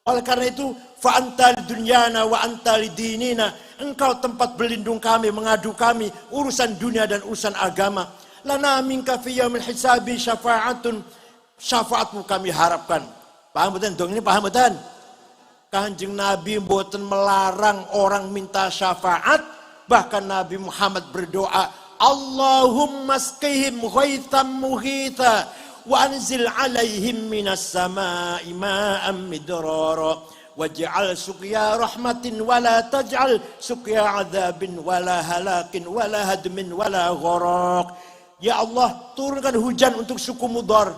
Oleh karena itu, fa anta lidunyana wa anta lidinina. Engkau tempat berlindung kami, mengadu kami urusan dunia dan urusan agama. Lana minka fi yaumil hisabi syafa'atun. Syafaatmu kami harapkan. Paham betul? Dong ini paham betul? Kanjeng Nabi mboten melarang orang minta syafaat. Bahkan Nabi Muhammad berdoa, Allahumma skihim ghaitham mughitha wa anzil alaihim minas sama'i ma'am midrara waj'al suqya rahmatin wala taj'al suqya adzabin wala halakin wala hadmin wala gharaq. Ya Allah, turunkan hujan untuk suku Mudhar,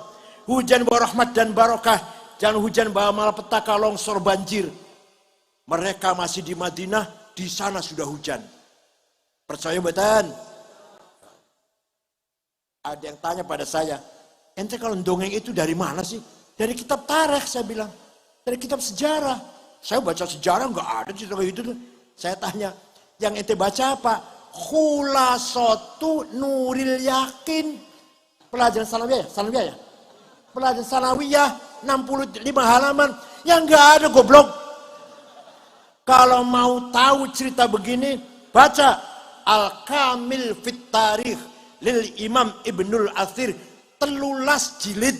hujan rahmat dan barakah. jangan hujan bawa malapetaka, longsor, banjir. Mereka masih di Madinah, di sana sudah hujan. Percaya betul? Ada yang tanya pada saya, ente kalau dongeng itu dari mana sih? Dari kitab tarikh, saya bilang. Dari kitab sejarah. Saya baca sejarah nggak ada cerita kayak gitu tuh. Saya tanya, yang ente baca apa? Khulasatu Nuril Yakin. Pelajaran sanawiyah, ya? Pelajaran sanawiyah 65 halaman. Yang nggak ada goblok. Kalau mau tahu cerita begini, baca Al-Kamil Fit Tarikh lil Imam Ibnul Athir 13 jilid.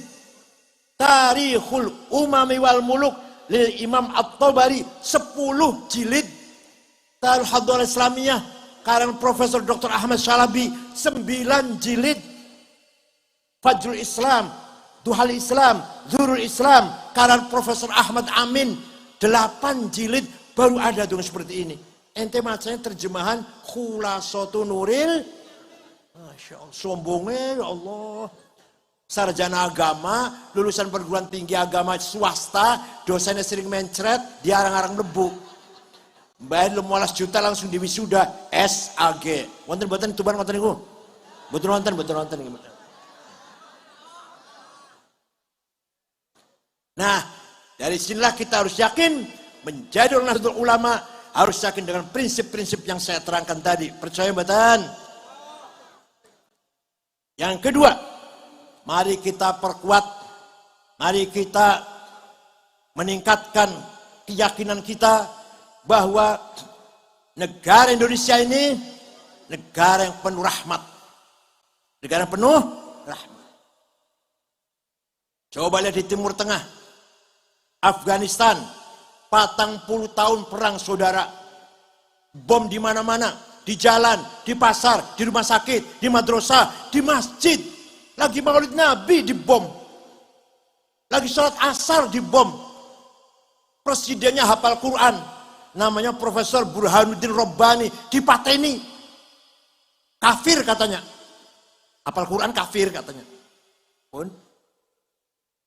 Tarikhul Umami wal Muluk lil Imam At-Tabari 10 jilid. Tarikh Hadrah Islamiyah karangan Profesor Dr. Ahmad Syalabi 9 jilid. Fajrul Islam, Duhal Islam, Zurul Islam karangan Profesor Ahmad Amin 8 jilid. Baru ada dong seperti ini. Ente bacanya terjemahan Khulasatu Nuril. Masya Allah, sombongnya ya Allah. Sarjana agama, lulusan perguruan tinggi agama swasta, dosennya sering mencret, diarang-arang debu. Bayar 15 juta langsung diwisuda SAG. Wonten-wonten tuban wonten niku. Betul wonten. Nah, dari sinilah kita harus yakin menjadi Nahdlatul Ulama, harus yakin dengan prinsip-prinsip yang saya terangkan tadi. Percaya betul? Yang kedua, mari kita perkuat, mari kita meningkatkan keyakinan kita bahwa negara Indonesia ini negara yang penuh rahmat. Negara yang penuh rahmat. Coba lihat di Timur Tengah, Afghanistan, 40 tahun perang saudara. Bom di mana-mana, di jalan, di pasar, di rumah sakit, di madrasah, di masjid. Lagi maulid Nabi dibom. Lagi sholat asar dibom. Presidennya hafal Quran. Namanya Profesor Burhanuddin Rabbani. Dipateni. Kafir katanya. Hafal Quran kafir katanya. Pun.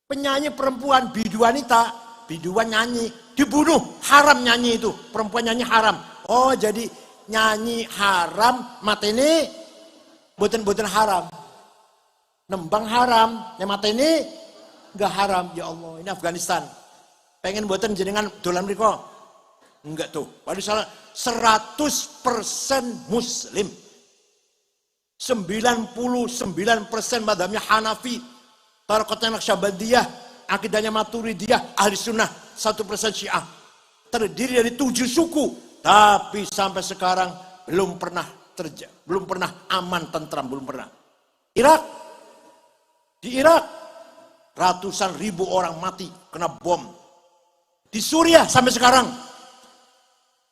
Penyanyi perempuan, biduanita. Biduan nyanyi. Dibunuh. Haram nyanyi itu. Perempuan nyanyi haram. Oh jadi nyanyi haram. Mateni. Boten-boten haram. Nembang haram, yang mata ini enggak haram. Ya Allah, ini Afghanistan. Pengen buatan jenengan dolan mriko? Enggak tuh. Padahal salah 100% Muslim. 99% madhabnya Hanafi. Tarekatnya Naqsyabandiyah, akidahnya Maturidiyah, ahli sunnah 1% Syiah. Terdiri dari 7 suku, tapi sampai sekarang belum pernah aman tentram, belum pernah. Di Irak, ratusan ribu orang mati kena bom. Di Suriah sampai sekarang,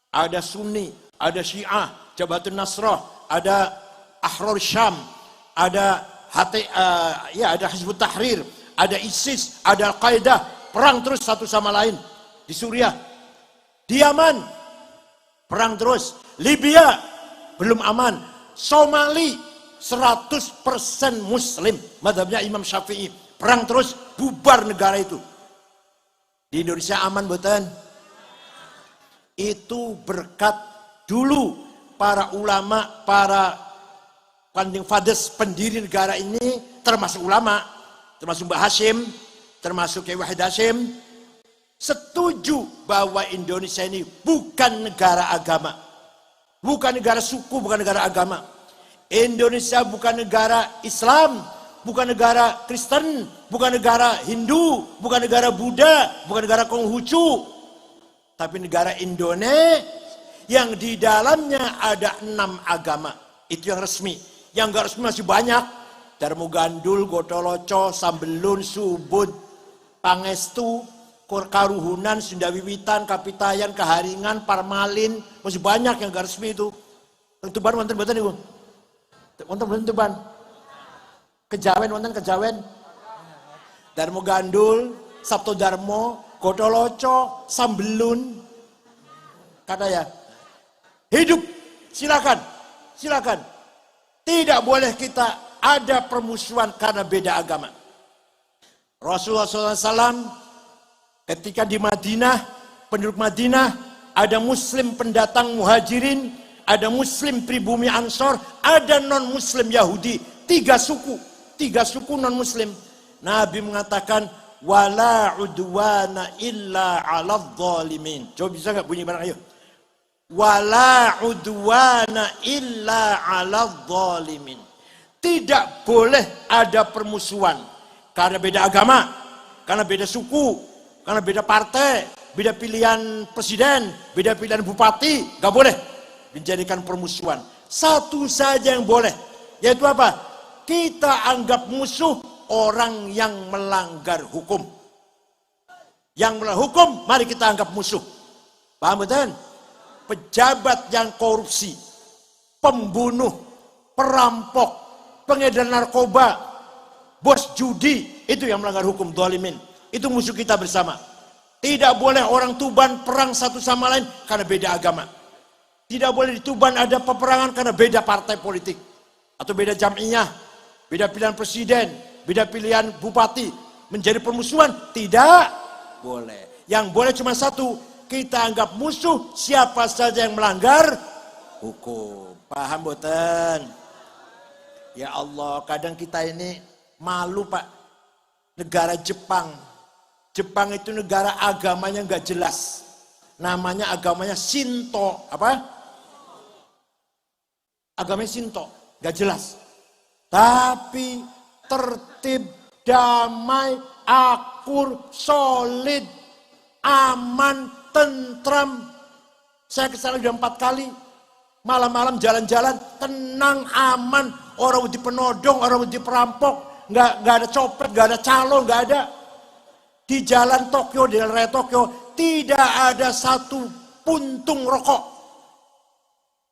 ada Sunni, ada Syiah, Jabhatun Nasrah, ada Ahrar Syam, ada ada Hizbut Tahrir, ada ISIS, ada Al-Qaeda, perang terus satu sama lain. Di Suriah, di Yaman, perang terus. Libya, belum aman. Somali, 100% Muslim, madhabnya Imam Syafi'i, perang terus, bubar negara itu. Di Indonesia aman betul. Itu berkat dulu para ulama, para founding fathers, pendiri negara ini, termasuk ulama, termasuk Mbah Hashim, termasuk Kiai Wahid Hashim, setuju bahwa Indonesia ini bukan negara agama, bukan negara suku, bukan negara agama. Indonesia bukan negara Islam, bukan negara Kristen, bukan negara Hindu, bukan negara Buddha, bukan negara Konghucu, tapi negara Indonesia yang di dalamnya ada 6 agama. Itu yang resmi. Yang enggak resmi masih banyak. Darmo Gandul, Gotoloco, Sambelun, Subud, Pangestu, Karuhunan, Sunda Wiwitan, Kapitayan, Kaharingan, Parmalin, masih banyak yang enggak resmi itu. Tentu baru wonten mboten niku. Wonten Tuban. Kejawen wonten Kejawen. Darmo Gandul, Sabto Darmo, Gotoloco, Sambelun. Kata ya. Hidup, silakan. Silakan. Tidak boleh kita ada permusuhan karena beda agama. Rasulullah SAW Ketika di Madinah, penduduk Madinah, ada muslim pendatang muhajirin, ada muslim pribumi Ansor, ada non-muslim Yahudi. 3 suku non-muslim. Nabi mengatakan, wala udwana illa 'alal zalimin. Coba bisa nggak bunyi bareng, ayo. Wala udwana illa 'alal zalimin. Tidak boleh ada permusuhan karena beda agama, karena beda suku, karena beda partai, beda pilihan presiden, beda pilihan bupati, nggak boleh menjadikan permusuhan. Satu saja yang boleh, yaitu apa? Kita anggap musuh orang yang melanggar hukum. Yang melanggar hukum, mari kita anggap musuh. Paham betul? Pejabat yang korupsi, pembunuh, perampok, pengedar narkoba, bos judi, itu yang melanggar hukum, zalimin. Itu musuh kita bersama. Tidak boleh orang Tuban perang satu sama lain karena beda agama. Tidak boleh di Tuban ada peperangan karena beda partai politik. Atau beda jam'iyah, beda pilihan presiden, beda pilihan bupati. Menjadi permusuhan, tidak boleh. Yang boleh cuma satu, kita anggap musuh siapa saja yang melanggar hukum. Paham boten? Ya Allah, kadang kita ini malu Pak. Negara Jepang. Jepang itu negara agamanya nggak jelas. Namanya agamanya Shinto. Apa? Agamanya Shinto. Nggak jelas. Tapi tertib, damai, akur, solid, aman, tentram. Saya kesana sudah 4 kali. Malam-malam jalan-jalan, tenang, aman. Orang di penodong, orang di perampok, nggak ada copet, nggak ada calo, nggak ada. Di jalan Tokyo, di daerah Tokyo, tidak ada satu puntung rokok.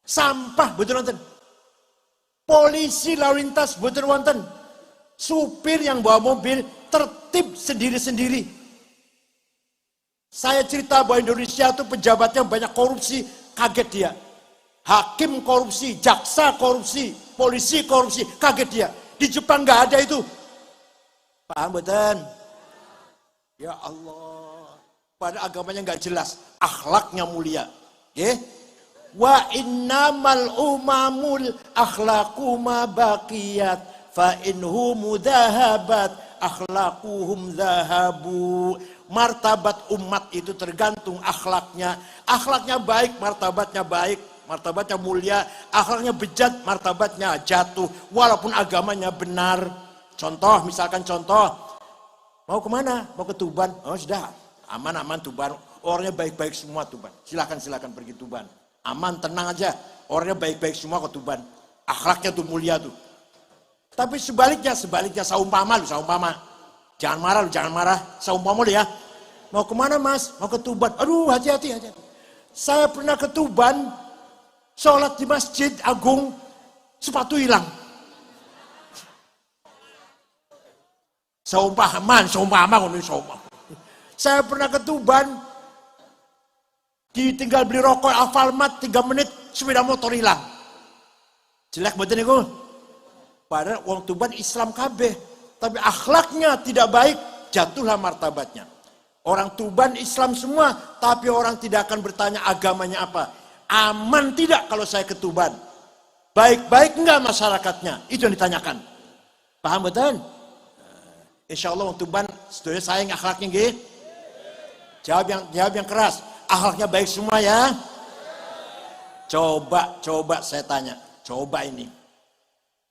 Sampah, betul wonten. Polisi lalu lintas, betul wonten. Supir yang bawa mobil tertib sendiri-sendiri. Saya cerita bahwa Indonesia itu pejabatnya banyak korupsi, kaget dia. Hakim korupsi, jaksa korupsi, polisi korupsi, kaget dia. Di Jepang nggak ada itu. Paham betul? Ya Allah. Pada agamanya nggak jelas, akhlaknya mulia. Okay? Wa innamal umamul akhlaqu ma baqiyat fa inhum dhahabat akhlaquhum dhahabu. Martabat umat itu tergantung akhlaknya. Akhlaknya baik, martabatnya baik. Martabatnya mulia, akhlaknya bejat, martabatnya jatuh. Walaupun agamanya benar. Contoh, misalkan contoh. Mau kemana? Mau ke Tuban. Oh sudah, aman-aman Tuban. Orangnya baik-baik semua Tuban. Silakan pergi Tuban. Aman, tenang aja. Orangnya baik-baik semua ke Tuban. Akhlaknya tuh mulia tuh. Tapi sebaliknya saumpama. Jangan marah. Saumpama lu ya. Mau kemana mas? Mau ke Tuban. Aduh, hati-hati. Saya pernah ke Tuban, sholat di Masjid Agung, sepatu hilang. Saumpama. Saya pernah ke Tuban, ditinggal beli rokok Alfamart 3 menit, sepeda motor hilang. Jelek betul niku. Padahal wong Tuban Islam kabeh, tapi akhlaknya tidak baik, jatuhlah martabatnya. Orang Tuban Islam semua, tapi orang tidak akan bertanya agamanya apa. Aman tidak kalau saya ke Tuban? Baik-baik enggak masyarakatnya? Itu yang ditanyakan. Paham betul? Insya Allah orang Tuban setuju sayang akhlaknya nggih. Jawab yang keras. Akhlaknya baik semua ya. Coba saya tanya. Coba ini.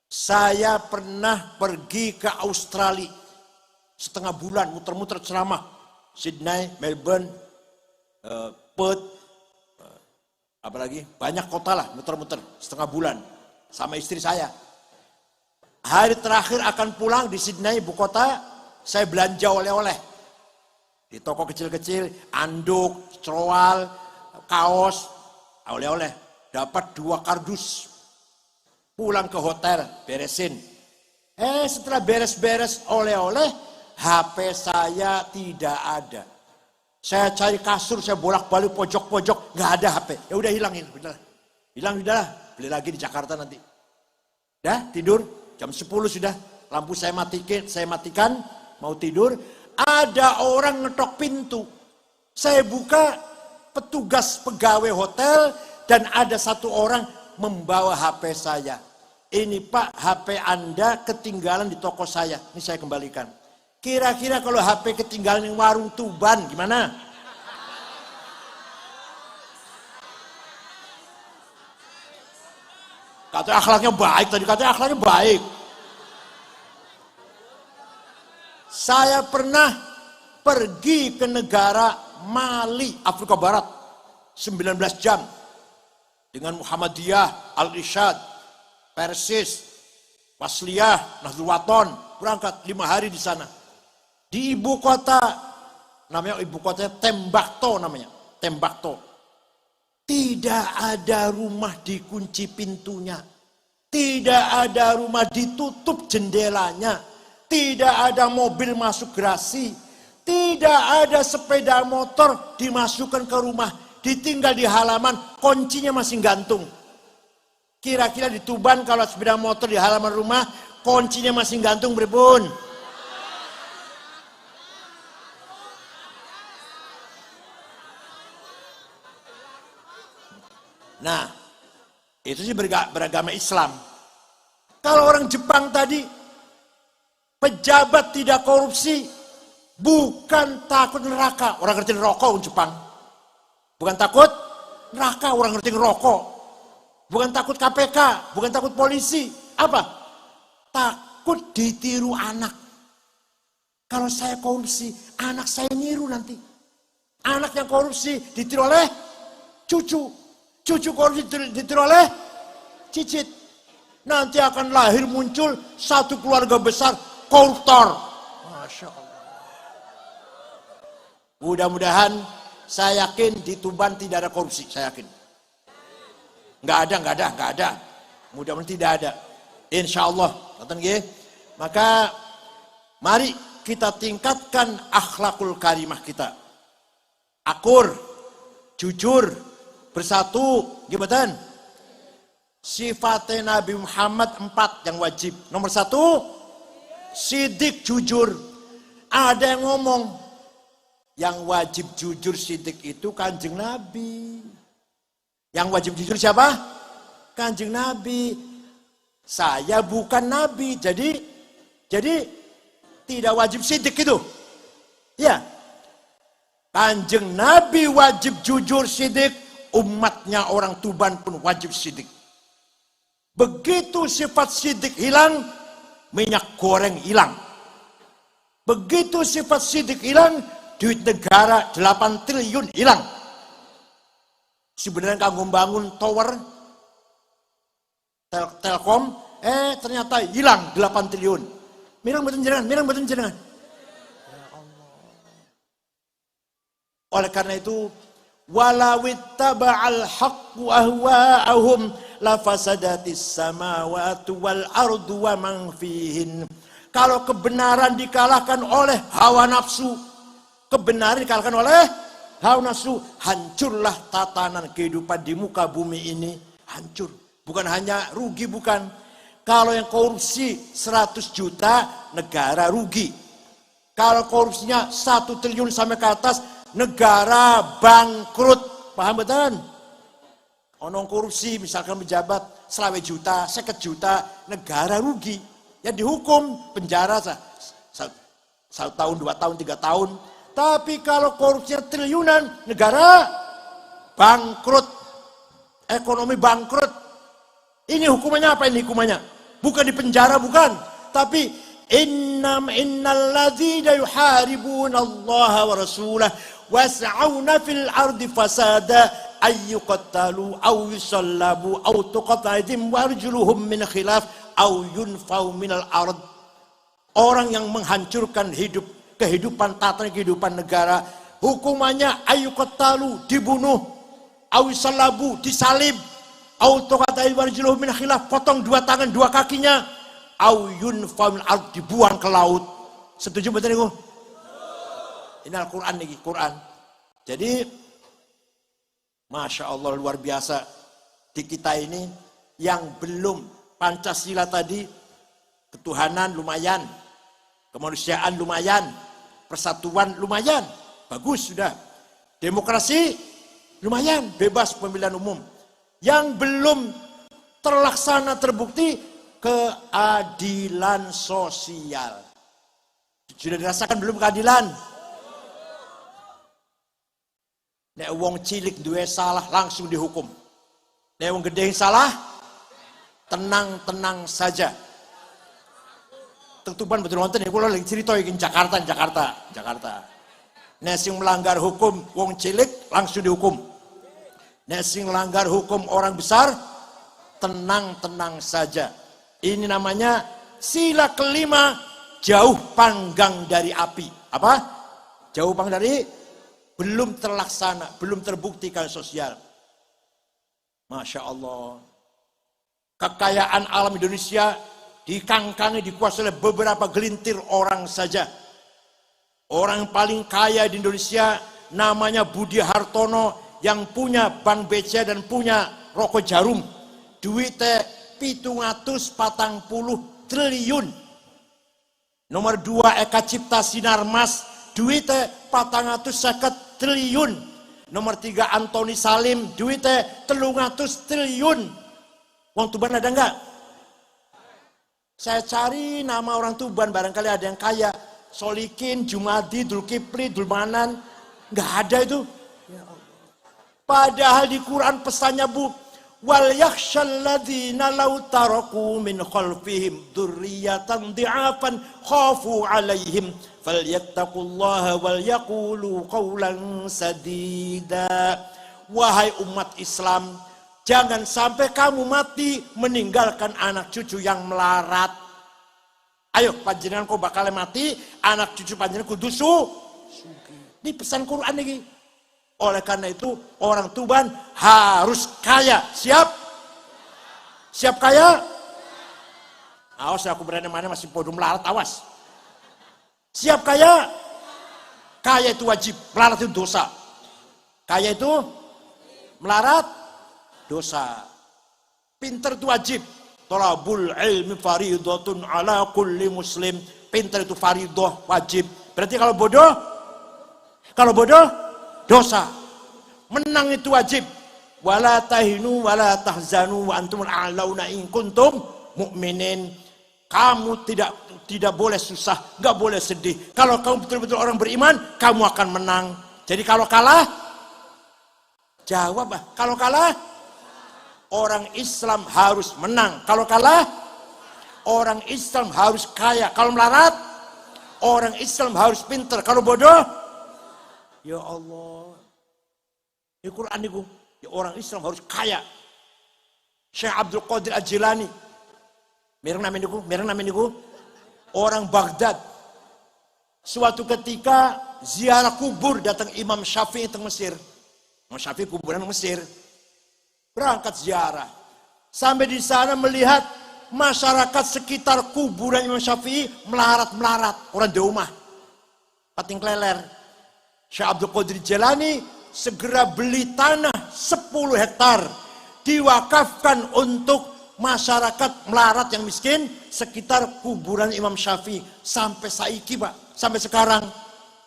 Saya pernah pergi ke Australia. Setengah bulan muter-muter ceramah. Sydney, Melbourne, Perth, apalagi banyak kota lah muter-muter setengah bulan sama istri saya. Hari terakhir akan pulang di Sydney, ibu kota, saya belanja oleh-oleh. Di toko kecil-kecil, anduk, stroal, kaos, oleh-oleh. Dapat 2 kardus. Pulang ke hotel, beresin. Setelah beres-beres oleh-oleh, HP saya tidak ada. Saya cari kasur, saya bolak-balik pojok-pojok, nggak ada HP. Ya udah hilangin, hilang udahlah. Beli lagi di Jakarta nanti. Dah tidur jam 10 sudah. Lampu saya matikan, mau tidur. ada orang ngetok pintu. Saya buka, petugas pegawai hotel dan ada satu orang membawa HP saya. Ini Pak, HP Anda ketinggalan di toko saya. Ini saya kembalikan. Kira-kira kalau HP ketinggalan di warung Tuban gimana? Katanya akhlaknya baik, tadi katanya akhlaknya baik. Saya pernah pergi ke negara Mali, Afrika Barat, 19 jam. Dengan Muhammadiyah, Al-Irsyad, Persis, Wasliyah, Nahdlatul Wathon, berangkat 5 hari di sana. Di ibu kota, namanya ibu kotanya Tembakto namanya, Tembakto. Tidak ada rumah dikunci pintunya. Tidak ada rumah ditutup jendelanya. Tidak ada mobil masuk gerasi. Tidak ada sepeda motor dimasukkan ke rumah. Ditinggal di halaman, kuncinya masih gantung. Kira-kira di Tuban kalau sepeda motor di halaman rumah, kuncinya masih gantung berpun. Nah, itu sih beragama Islam. Kalau orang Jepang tadi, pejabat tidak korupsi, bukan takut neraka. Orang ngerti rokok orang Jepang. Bukan takut neraka, orang ngerti ngerokok. Bukan takut KPK, bukan takut polisi. Apa? Takut ditiru anak. Kalau saya korupsi, anak saya niru nanti. Anak yang korupsi ditiru oleh cucu. Cucu korupsi ditiru oleh cicit. Nanti akan lahir muncul satu keluarga besar koruptor. Masya Allah. Mudah-mudahan saya yakin di Tuban tidak ada korupsi. Saya yakin. Nggak ada. Mudah-mudahan tidak ada. Insya Allah. Maka mari kita tingkatkan akhlakul karimah kita. Akur, jujur, bersatu, gimana? Sifatnya Nabi Muhammad 4 yang wajib. Nomor 1, sidik jujur. Ada yang ngomong, yang wajib jujur sidik itu Kanjeng Nabi. Yang wajib jujur siapa? Kanjeng Nabi. Saya bukan Nabi, jadi tidak wajib sidik itu. Ya. Kanjeng Nabi wajib jujur sidik, umatnya orang Tuban pun wajib sidik. Begitu sifat sidik hilang, minyak goreng hilang. Begitu sifat sidik hilang, duit negara 8 triliun hilang. Sebenarnya kanggo bangun tower Telkom, ternyata hilang 8 triliun. Mirang betul jenengan. Oleh karena itu, walawittaba'al haqqu ahwa'ahum lafasadatis samawati wal ardu wa man fihin. Kalau kebenaran dikalahkan oleh hawa nafsu, hancurlah tatanan kehidupan di muka bumi ini, hancur. Bukan hanya rugi, bukan. Kalau yang korupsi 100 juta, negara rugi. Kalau korupsinya 1 triliun sampai ke atas, negara bangkrut. Paham betul? Onong korupsi misalkan pejabat 20 juta, 50 juta, negara rugi. Ya dihukum penjara 1 tahun, 2 tahun, 3 tahun. Tapi kalau korupsinya triliunan, negara bangkrut. Ekonomi bangkrut. Ini hukumannya apa ini hukumannya? Bukan di penjara, bukan. Tapi innal ladzina yuharibuna Allah wa rasulah was'auna fil ardi fasada ayyuqattalu aw yusallabu aw tuqatta aydihim wa arjuluhum min khilaf aw yunfau minal ard. Orang yang menghancurkan kehidupan tatanan kehidupan negara, hukumannya ayyuqattalu, dibunuh, aw yusallabu, disalib, aw tuqatta aydihim wa arjuluhum min khilaf, potong 2 tangan 2 kakinya, aw yunfau minal ard, dibuang ke laut. Setuju betul niku? Ini Al-Quran nih, Quran. Jadi, Masya Allah luar biasa. Di kita ini yang belum Pancasila tadi, ketuhanan lumayan, kemanusiaan lumayan, Persatuan lumayan, bagus sudah. Demokrasi lumayan, bebas pemilihan umum. Yang belum terlaksana terbukti keadilan sosial. Sudah dirasakan belum keadilan? Nek wong cilik duwe salah langsung dihukum. Nek wong gede salah tenang-tenang saja. Tutupan betul wonten kula lagi cerita iki Jakarta. Nek sing melanggar hukum wong cilik langsung dihukum. Nek sing melanggar hukum orang besar tenang-tenang saja. Ini namanya sila kelima, jauh panggang dari api. Apa? Jauh panggang dari belum terlaksana, belum terbuktikan sosial. Masya Allah. Kekayaan alam Indonesia dikangkangi, dikuasai oleh beberapa gelintir orang saja. Orang yang paling kaya di Indonesia namanya Budi Hartono yang punya Bank BCA dan punya Rokok Jarum. Duitnya 740 triliun. Nomor 2 Eka Cipta Sinarmas, duitnya 450 triliun. Nomor 3 Antoni Salim, duitnya 300 triliun. Wong Tuban ada enggak? Saya cari nama orang Tuban, barangkali ada yang kaya. Solikin, Jumadi, Dulkipli, Dulmanan, enggak ada itu. Padahal di Quran pesannya wal yakhshal ladzina law taraku min khalfihim dzurriyyatan dhi'afan khafu 'alaihim falyattaqullaha wal yaqulu qawlan sadida. Wahai umat Islam, jangan sampai kamu mati meninggalkan anak cucu yang melarat. Ayo panjenengan kok bakal mati, anak cucu panjenengan kudu ini pesan Quran ini. Oleh karena itu orang Tuban harus kaya. Siap? Siap kaya? Awas aku berani mana masih podo melarat, awas. Siap kaya? Kaya itu wajib, melarat itu dosa. Kaya itu melarat dosa. Pinter itu wajib. Thalabul ilmi faridatun ala kulli muslim. Pinter itu faridah, wajib. Berarti kalau bodoh dosa. Menang itu wajib. Wala tahinu wala tahzanu wa antumul a'launa in kuntum mu'minin. Kamu tidak boleh susah, enggak boleh sedih. Kalau kamu betul-betul orang beriman, kamu akan menang. Jadi kalau kalah, jawab, kalau kalah, orang Islam harus menang. Kalau kalah, orang Islam harus kaya. Kalau melarat, orang Islam harus pinter. Kalau bodoh, ya Allah. Di Quran itu, ya orang Islam harus kaya. Syekh Abdul Qadir Al-Jilani. Mereng namanya niku. Orang Baghdad. Suatu ketika ziarah kubur datang Imam Syafi'i teng Mesir. Imam Syafi'i kuburan Mesir. Berangkat ziarah. Sampai di sana melihat masyarakat sekitar kuburan Imam Syafi'i melarat-melarat. Orang di rumah. Pating kleler. Syekh Abdul Qadir Jilani segera beli tanah 10 hektar. Diwakafkan untuk masyarakat melarat yang miskin sekitar kuburan Imam Syafi'i. Sampai saiki Pak. Sampai sekarang.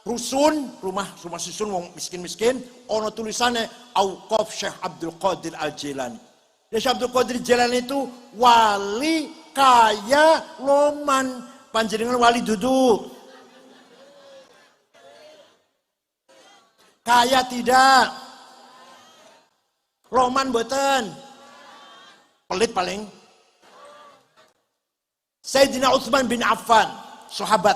Rusun, rumah susun wong miskin-miskin, ono tulisannya Auqaf Syekh Abdul Qadir Al-Jilani. Syekh Abdul Qadir Al-Jilani itu wali kaya loman. Panjenengan wali duduk. Kaya tidak. Loman boten. Pelit paling. Sayyidina Utsman bin Affan, sahabat,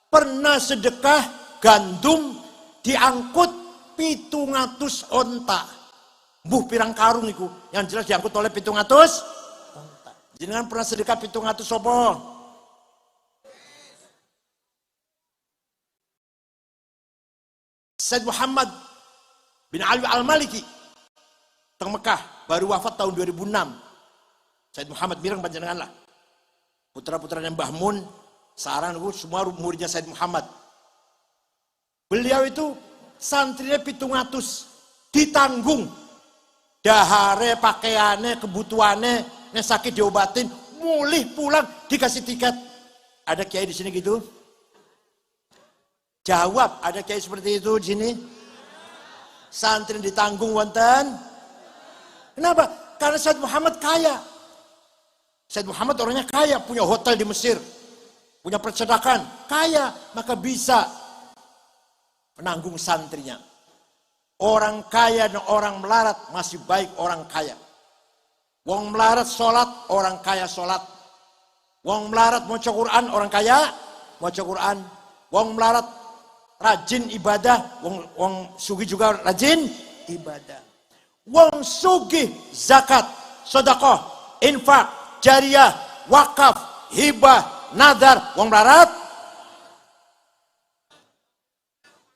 pernah sedekah gandum diangkut 700 onta. Mbuh pirang karung iku, yang jelas diangkut oleh 700 onta. Jenengan pernah sedekah 700 sopo? Said Muhammad bin Ali Al-Maliki teng Mekah, baru wafat tahun 2006. Said Muhammad mireng panjenengan lah. Putra-putranya Mbah Mun, sekarang itu semua muridnya Said Muhammad. Beliau itu santrinya 700 ditanggung. Dahare, pakaiannya, kebutuhannya, yang sakit diobatin, mulih pulang dikasih tiket. Ada kiai di sini gitu? Jawab, ada kiai seperti itu di sini? Santri ditanggung wonten? Kenapa? Karena Said Muhammad kaya. Said Muhammad orangnya kaya, punya hotel di Mesir, punya percetakan, kaya, maka bisa menanggung santrinya. Orang kaya dan orang melarat masih baik orang kaya. Wong melarat sholat, orang kaya sholat. Wong melarat maca Quran, orang kaya maca Quran. Wong melarat rajin ibadah, wong sugih juga rajin ibadah. Wong sugih zakat, sedekah, infak, jariyah, wakaf, hibah, nadar. Wong melarat,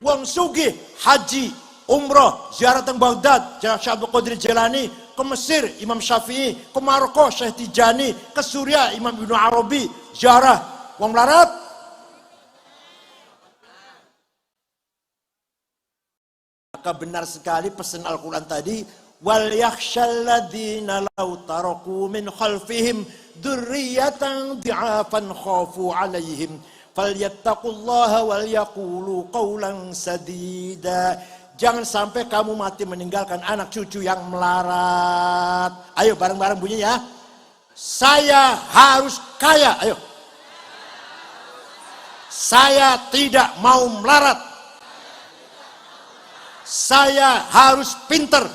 wong sugih haji, umrah, ziarah teng Baghdad, Syekh Abdul Qadir Jilani, ke Mesir Imam Syafi'i, ke Maroko Syekh Tijani, ke Suriah Imam Ibnu Arabi, ziarah. Wong melarat, maka benar sekali pesan Al-Quran tadi, wal yakhshal ladzina law taraku min khalfihim dzurriyyatan dhi'afan khafu 'alaihim falyattaqullaha wal yaqulu qawlan sadida. Jangan sampai kamu mati meninggalkan anak cucu yang melarat. Ayo bareng-bareng bunyi ya. Saya harus kaya. Ayo. Saya tidak mau melarat. Saya harus pinter.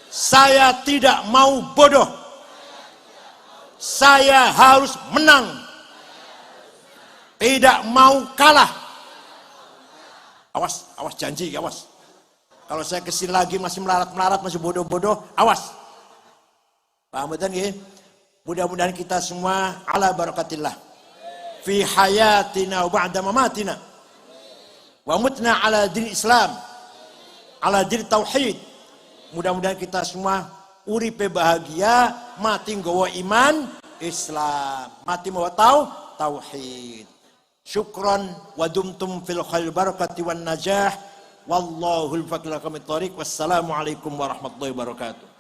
Saya tidak mau bodoh. Saya harus menang. Tidak mau kalah. Awas, awas janji, awas. Kalau saya kesini lagi masih melarat-melarat, masih bodoh-bodoh, awas. Paham betul ya? Mudah-mudahan kita semua ala barakatillah. Fi hayatina wa ba'da mamatina. Wa mutna ala din Islam. Ala din tauhid. Mudah-mudahan kita semua uripe bahagia, mati nggawa iman Islam. Mati mawa tauhid. Syukran wa dumtum fil khair barakati wan najah. Wallahul faqih lakum at-thariq. Wassalamualaikum warahmatullahi wabarakatuh.